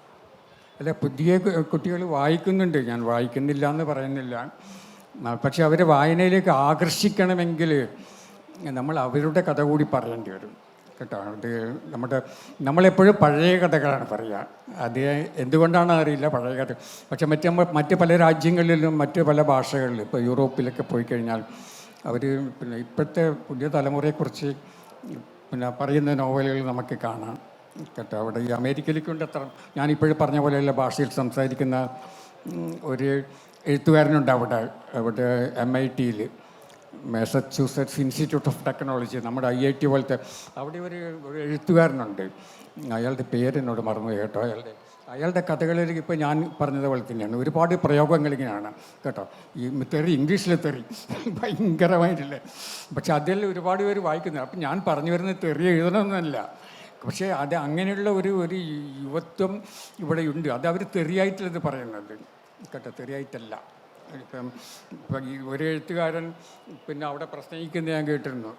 അല്ല, പുതിയ കുട്ടികൾ വായിക്കുന്നുണ്ട്, ഞാൻ വായിക്കുന്നില്ല എന്ന് പറയുന്നില്ല. പക്ഷെ അവരെ വായനയിലേക്ക് ആകർഷിക്കണമെങ്കിൽ നമ്മൾ അവരുടെ കഥ കൂടി പറയേണ്ടി വരും കേട്ടോ. അത് നമ്മളെപ്പോഴും പഴയ കഥകളാണ് പറയുക. അത് എന്തുകൊണ്ടാണ് അറിയില്ല, പഴയ കഥ. പക്ഷെ മറ്റ് പല രാജ്യങ്ങളിലും മറ്റ് പല ഭാഷകളിലും ഇപ്പോൾ യൂറോപ്പിലൊക്കെ പോയി കഴിഞ്ഞാൽ അവർ പിന്നെ ഇപ്പോഴത്തെ പുതിയ തലമുറയെക്കുറിച്ച് പിന്നെ പറയുന്ന നോവലുകൾ നമുക്ക് കാണാം കേട്ടോ. അവിടെ ഈ അമേരിക്കയിലേക്കുണ്ട് അത്ര ഞാനിപ്പോഴും പറഞ്ഞ പോലെയുള്ള ഭാഷയിൽ സംസാരിക്കുന്ന ഒരു എഴുത്തുകാരനുണ്ട് അവിടെ MIT-ൽ, മാസച്യൂസെറ്റ്സ് ഇൻസ്റ്റിറ്റ്യൂട്ട് ഓഫ് ടെക്നോളജി, നമ്മുടെ IIT പോലത്തെ. അവിടെ ഒരു എഴുത്തുകാരനുണ്ട്. അയാളുടെ പേര് എന്നോട് മറന്നു കേട്ടോ. അയാളുടെ കഥകളിൽ ഇപ്പോൾ ഞാൻ പറഞ്ഞതുപോലെ തന്നെയാണ് ഒരുപാട് പ്രയോഗങ്ങൾ ഇങ്ങനെയാണ് കേട്ടോ. ഈ ഇംഗ്ലീഷിലെ തെറി ഭയങ്കരമായിട്ടില്ലേ. പക്ഷെ അതിൽ ഒരുപാട് പേര് വായിക്കുന്നത്. അപ്പം ഞാൻ പറഞ്ഞു വരുന്നത് തെറി എഴുതണമെന്നല്ല, പക്ഷേ അത് അങ്ങനെയുള്ള ഒരു യുവത്വം ഇവിടെയുണ്ട്. അത് അവർ തെറിയായിട്ടത് പറയുന്നത് കേട്ടോ, തെറിയായിട്ടല്ല. ഇപ്പം ഈ ഒരു എഴുത്തുകാരൻ പിന്നെ അവിടെ പ്രസംഗിക്കുന്നത് ഞാൻ കേട്ടിരുന്നു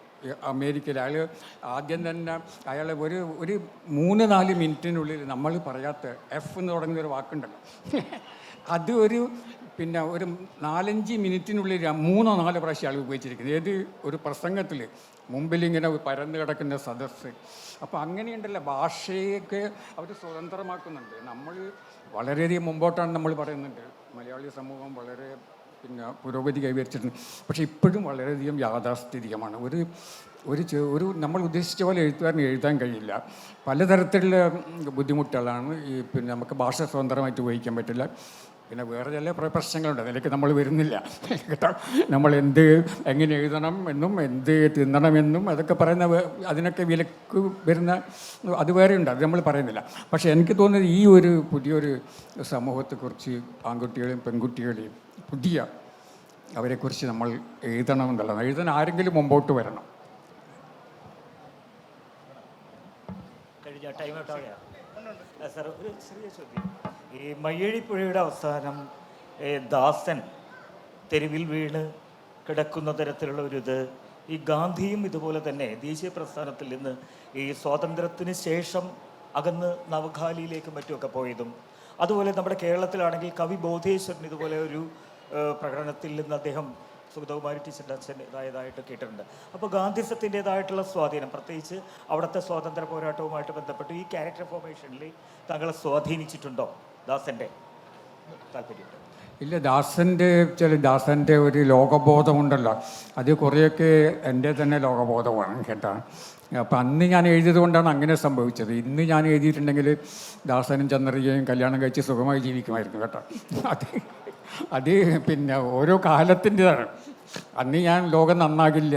അമേരിക്കയിൽ. അയാൾ ആദ്യം തന്നെ അയാൾ ഒരു 3-4 മിനിറ്റിനുള്ളിൽ നമ്മൾ പറയാത്ത എഫ് എന്ന് തുടങ്ങുന്നൊരു വാക്കുണ്ടല്ലോ, അത് പിന്നെ ഒരു 4-5 മിനിറ്റിനുള്ളിൽ 3-4 പ്രാവശ്യം ആൾ ഉപയോഗിച്ചിരിക്കുന്നത്. ഏത് ഒരു പ്രസംഗത്തിൽ മുമ്പിൽ ഇങ്ങനെ പരന്നു കിടക്കുന്ന സദസ്സ്. അപ്പോൾ അങ്ങനെയുണ്ടല്ലോ, ഭാഷയൊക്കെ അവർ സ്വതന്ത്രമാക്കുന്നുണ്ട്. നമ്മൾ വളരെയധികം മുമ്പോട്ടാണ് നമ്മൾ പറയുന്നുണ്ട്. മലയാളി സമൂഹം വളരെ പിന്നെ പുരോഗതി കൈവരിച്ചിട്ടുണ്ട്. പക്ഷേ ഇപ്പോഴും വളരെയധികം യാഥാസ്ഥിതികമാണ്. ഒരു നമ്മൾ ഉദ്ദേശിച്ച പോലെ എഴുത്തുകാരന് എഴുതാൻ കഴിയില്ല. പലതരത്തിലുള്ള ബുദ്ധിമുട്ടുകളാണ്. പിന്നെ നമുക്ക് ഭാഷ സ്വതന്ത്രമായിട്ട് ഉപയോഗിക്കാൻ പറ്റില്ല. പിന്നെ വേറെ ചില പ്രശ്നങ്ങളുണ്ട്, അതിലേക്ക് നമ്മൾ വരുന്നില്ല കേട്ടോ. നമ്മൾ എങ്ങനെ എഴുതണം എന്നും എന്ത് തിന്നണമെന്നും അതൊക്കെ പറയുന്ന അതിനൊക്കെ വിലക്ക് വരുന്ന അത് വേറെയുണ്ട്, അത് നമ്മൾ പറയുന്നില്ല. പക്ഷേ എനിക്ക് തോന്നുന്നത് ഈ ഒരു പുതിയൊരു സമൂഹത്തെക്കുറിച്ച് ആൺകുട്ടികളെയും പെൺകുട്ടികളെയും അവരെക്കുറിച്ച് നമ്മൾ എഴുതണം എന്നുള്ളതാണ്. എഴുതാൻ ആരെങ്കിലും മുമ്പോട്ട് വരണം. കഴിഞ്ഞ ടൈം സാർ ഒരു ചെറിയ ചോദ്യം. ഈ മയ്യഴിപ്പുഴയുടെ അവസാനം ദാസൻ തെരുവിൽ വീണ് കിടക്കുന്ന തരത്തിലുള്ള ഈ ഗാന്ധിയും ഇതുപോലെ തന്നെ ദേശീയ പ്രസ്ഥാനത്തിൽ നിന്ന് ഈ സ്വാതന്ത്ര്യത്തിന് ശേഷം അകന്ന് നവഖാലിയിലേക്കും മറ്റുമൊക്കെ പോയതും, അതുപോലെ നമ്മുടെ കേരളത്തിലാണെങ്കിൽ കവി ബോധേശ്വരൻ ഇതുപോലെ ഒരു പ്രകടനത്തിൽ നിന്ന് അദ്ദേഹം സുഗതകുമാരി ടീച്ചറിൻ്റെ അച്ഛൻ ഇതായതായിട്ട് കേട്ടിട്ടുണ്ട്. അപ്പോൾ ഗാന്ധിസത്തിൻ്റെതായിട്ടുള്ള സ്വാധീനം, പ്രത്യേകിച്ച് അവിടുത്തെ സ്വാതന്ത്ര്യ പോരാട്ടവുമായിട്ട് ബന്ധപ്പെട്ട് ഈ ക്യാരക്ടർ ഫോർമേഷനിൽ താങ്കളെ സ്വാധീനിച്ചിട്ടുണ്ടോ ദാസൻ്റെ? താല്പര്യമുണ്ട്. ഇല്ല, ദാസൻ്റെ ഒരു ലോകബോധമുണ്ടല്ലോ, അത് കുറേയൊക്കെ എൻ്റെ തന്നെ ലോകബോധമാണ് കേട്ടോ. അപ്പം അന്ന് ഞാൻ എഴുതിയത് കൊണ്ടാണ് അങ്ങനെ സംഭവിച്ചത്. ഇന്ന് ഞാൻ എഴുതിയിട്ടുണ്ടെങ്കിൽ ദാസനും ചന്ദ്രികയും കല്യാണം കഴിച്ച് സുഖമായി ജീവിക്കുമായിരുന്നു കേട്ടോ. അത് പിന്നെ ഓരോ കാലത്തിൻ്റെതാണ്. അന്ന് ഞാൻ ലോകം നന്നാകില്ല,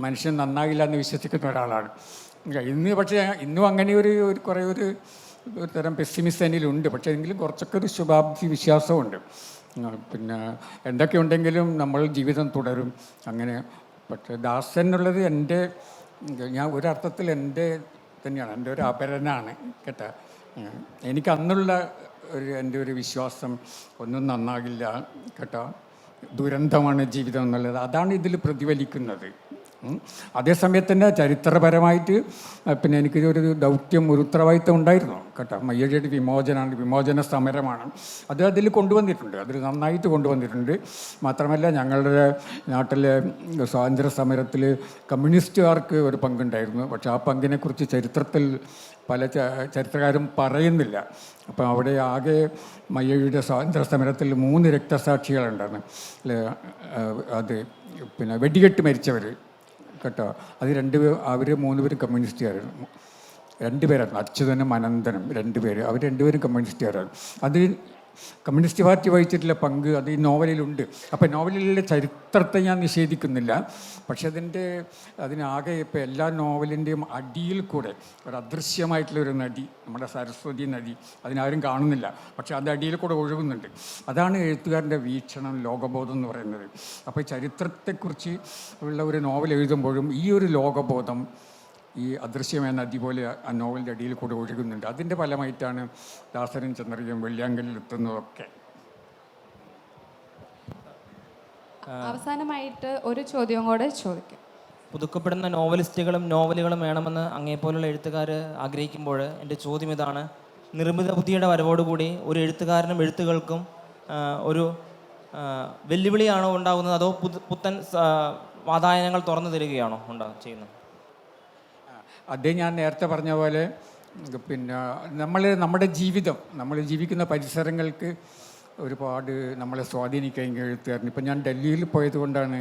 മനുഷ്യൻ നന്നാകില്ല എന്ന് വിശ്വസിക്കുന്ന ഒരാളാണ്. പക്ഷേ ഇന്നും അങ്ങനെ കുറേ ഒരു തരം പെസിമിസ്റ്റ് എന്നിലുണ്ട്. പക്ഷേ എങ്കിലും കുറച്ചൊക്കെ ഒരു ശുഭാപ്തി വിശ്വാസമുണ്ട്. പിന്നെ എന്തൊക്കെ ഉണ്ടെങ്കിലും നമ്മൾ ജീവിതം തുടരും അങ്ങനെ. പക്ഷേ ദാസൻ എന്നുള്ളത് ഞാൻ ഒരർത്ഥത്തിൽ എൻ്റെ തന്നെയാണ്, എൻ്റെ ഒരു അപരനാണ് കേട്ടോ. എനിക്ക് അന്നുള്ള എൻ്റെ ഒരു വിശ്വാസം ഒന്നും നന്നാകില്ല കേട്ടോ, ദുരന്തമാണ് ജീവിതം എന്നുള്ളത്, അതാണ് ഇതിൽ പ്രതിഫലിക്കുന്നത്. അതേസമയത്ത് തന്നെ ചരിത്രപരമായിട്ട് പിന്നെ എനിക്കൊരു ദൗത്യം, ഒരു ഉത്തരവാദിത്തം ഉണ്ടായിരുന്നു കേട്ടോ. മയ്യഴിയുടെ വിമോചന സമരമാണ്, അത് അതിൽ കൊണ്ടുവന്നിട്ടുണ്ട്, അതിൽ നന്നായിട്ട് കൊണ്ടുവന്നിട്ടുണ്ട്. മാത്രമല്ല ഞങ്ങളുടെ നാട്ടിലെ സ്വാതന്ത്ര്യ സമരത്തിൽ കമ്മ്യൂണിസ്റ്റുകാർക്ക് ഒരു പങ്കുണ്ടായിരുന്നു. പക്ഷേ ആ പങ്കിനെക്കുറിച്ച് ചരിത്രത്തിൽ പല ചരിത്രകാരും പറയുന്നില്ല. അപ്പം അവിടെ ആകെ മയ്യഴിയുടെ സ്വാതന്ത്ര്യ സമരത്തിൽ 3 രക്തസാക്ഷികളുണ്ടായിരുന്നു. അത് പിന്നെ വെടികെട്ട് മരിച്ചവർ കേട്ടോ. അത് അവർ 3 പേരും കമ്മ്യൂണിസ്റ്റുകാരായിരുന്നു. 2 പേരായിരുന്നു, അച്യുതനും അനന്തനും 2 പേര്. അവർ 2 പേരും കമ്മ്യൂണിസ്റ്റുകാരായിരുന്നു. അത് കമ്മ്യൂണിസ്റ്റ് പാർട്ടി വഹിച്ചിട്ടുള്ള പങ്ക് അത് ഈ നോവലിലുണ്ട്. അപ്പോൾ നോവലിലെ ചരിത്രത്തെ ഞാൻ നിഷേധിക്കുന്നില്ല. പക്ഷെ അതിനാകെ ഇപ്പോൾ എല്ലാ നോവലിൻ്റെയും അടിയിൽ കൂടെ ഒരു അദൃശ്യമായിട്ടുള്ളൊരു നദി, നമ്മുടെ സരസ്വതി നദി, അതിനാരും കാണുന്നില്ല, പക്ഷെ അത് അടിയിൽ കൂടെ ഒഴുകുന്നുണ്ട്. അതാണ് എഴുത്തുകാരൻ്റെ വീക്ഷണം, ലോകബോധം എന്ന് പറയുന്നത്. അപ്പോൾ ചരിത്രത്തെക്കുറിച്ച് ഉള്ള ഒരു നോവൽ എഴുതുമ്പോഴും ഈ ഒരു ലോകബോധം ഈ അദൃശ്യമായ നദി പോലെ ആ നോവലിൻ്റെ അടിയിൽ കൂടെ ഒഴുകുന്നുണ്ട്. അതിൻ്റെ ഫലമായിട്ടാണ് ദാസനും ചന്ദ്രികയും വെള്ളിയാങ്കലിൽ എത്തുന്നതൊക്കെ. അവസാനമായിട്ട് ഒരു ചോദ്യം കൂടെ ചോദിക്കാം. പുതുക്കപ്പെടുന്ന നോവലുകളും വേണമെന്ന് അങ്ങേപ്പോലുള്ള എഴുത്തുകാർ ആഗ്രഹിക്കുമ്പോൾ എൻ്റെ ചോദ്യം ഇതാണ്: നിർമ്മിത ബുദ്ധിയുടെ വരവോടുകൂടി ഒരു എഴുത്തുകാരനും എഴുത്തുകൾക്കും ഒരു വെല്ലുവിളിയാണോ ഉണ്ടാകുന്നത്, അതോ പുത്തൻ വാതായനങ്ങൾ തുറന്നു തരികയാണോ ചെയ്യുന്നത്? അതേ ഞാൻ നേരത്തെ പറഞ്ഞ പോലെ പിന്നെ നമ്മുടെ ജീവിതം, നമ്മൾ ജീവിക്കുന്ന പരിസരങ്ങൾക്ക് ഒരുപാട് നമ്മളെ സ്വാധീനിക്കാൻ എഴുത്തുകാരൻ. ഇപ്പം ഞാൻ ഡൽഹിയിൽ പോയത് കൊണ്ടാണ്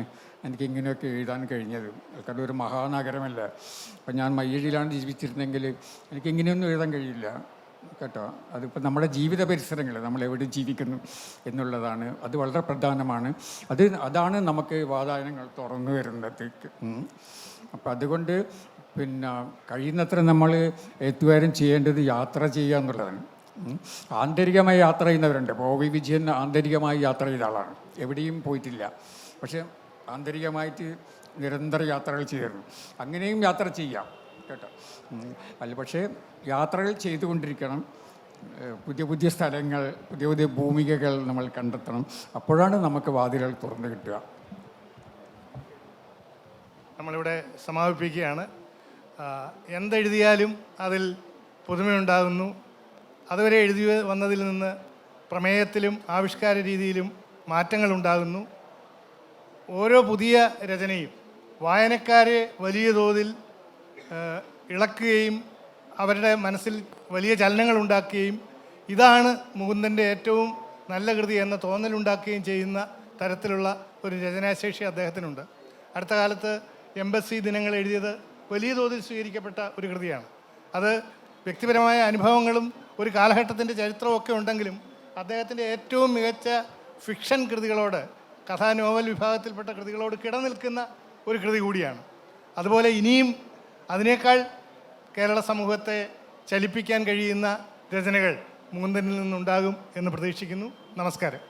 എനിക്ക് ഇങ്ങനെയൊക്കെ എഴുതാൻ കഴിഞ്ഞത്. കാരണം ഒരു മഹാനഗരമല്ല. അപ്പം ഞാൻ മയ്യഴിയിലാണ് ജീവിച്ചിരുന്നെങ്കിൽ എനിക്ക് ഇങ്ങനെയൊന്നും എഴുതാൻ കഴിയില്ല കേട്ടോ. അതിപ്പോൾ നമ്മുടെ ജീവിത പരിസരങ്ങൾ, നമ്മൾ എവിടെ ജീവിക്കുന്നു എന്നുള്ളതാണ്, അത് വളരെ പ്രധാനമാണ്. അതാണ് നമുക്ക് വാതായനങ്ങൾ തുറന്നു വരുന്നത്. അപ്പം അതുകൊണ്ട് പിന്നെ കഴിയുന്നത്ര നമ്മൾ എഴുത്തുകാരും ചെയ്യേണ്ടത് യാത്ര ചെയ്യുക എന്നുള്ളതാണ്. ആന്തരികമായി യാത്ര ചെയ്യുന്നവരുണ്ട്. ഒ.വി. വിജയൻ ആന്തരികമായി യാത്ര ചെയ്ത ആളാണ്, എവിടെയും പോയിട്ടില്ല. പക്ഷേ ആന്തരികമായിട്ട് നിരന്തര യാത്രകൾ ചെയ്തിരുന്നു. അങ്ങനെയും യാത്ര ചെയ്യാം കേട്ടോ. പക്ഷേ യാത്രകൾ ചെയ്തുകൊണ്ടിരിക്കണം. പുതിയ പുതിയ സ്ഥലങ്ങൾ, പുതിയ പുതിയ ഭൂമികകൾ നമ്മൾ കണ്ടെത്തണം. അപ്പോഴാണ് നമുക്ക് വാതിലുകൾ തുറന്നു കിട്ടുക. നമ്മളിവിടെ സമാപിപ്പിക്കുകയാണ്. എന്തെഴുതിയാലും അതിൽ പുതുമയുണ്ടാകുന്നു. അതുവരെ എഴുതി വന്നതിൽ നിന്ന് പ്രമേയത്തിലും ആവിഷ്കാര രീതിയിലും മാറ്റങ്ങളുണ്ടാകുന്നു. ഓരോ പുതിയ രചനയും വായനക്കാരെ വലിയ തോതിൽ ഇളക്കുകയും അവരുടെ മനസ്സിൽ വലിയ ചലനങ്ങൾ ഉണ്ടാക്കുകയും ഇതാണ് മുകുന്ദൻ്റെ ഏറ്റവും നല്ല കൃതി എന്ന തോന്നലുണ്ടാക്കുകയും ചെയ്യുന്ന തരത്തിലുള്ള ഒരു രചനാശേഷി അദ്ദേഹത്തിനുണ്ട്. അടുത്ത കാലത്ത് എംബസി ദിനങ്ങൾ എഴുതിയത് വലിയ തോതിൽ സ്വീകരിക്കപ്പെട്ട ഒരു കൃതിയാണ്. അത് വ്യക്തിപരമായ അനുഭവങ്ങളും ഒരു കാലഘട്ടത്തിൻ്റെ ചരിത്രമൊക്കെ ഉണ്ടെങ്കിലും അദ്ദേഹത്തിൻ്റെ ഏറ്റവും മികച്ച ഫിക്ഷൻ കൃതികളോട്, കഥാ നോവൽ വിഭാഗത്തിൽപ്പെട്ട കൃതികളോട് കിടനിൽക്കുന്ന ഒരു കൃതി കൂടിയാണ്. അതുപോലെ ഇനിയും അതിനേക്കാൾ കേരള സമൂഹത്തെ ചലിപ്പിക്കാൻ കഴിയുന്ന രചനകൾ മുകുന്ദനിൽ നിന്നുണ്ടാകും എന്ന് പ്രതീക്ഷിക്കുന്നു. നമസ്കാരം.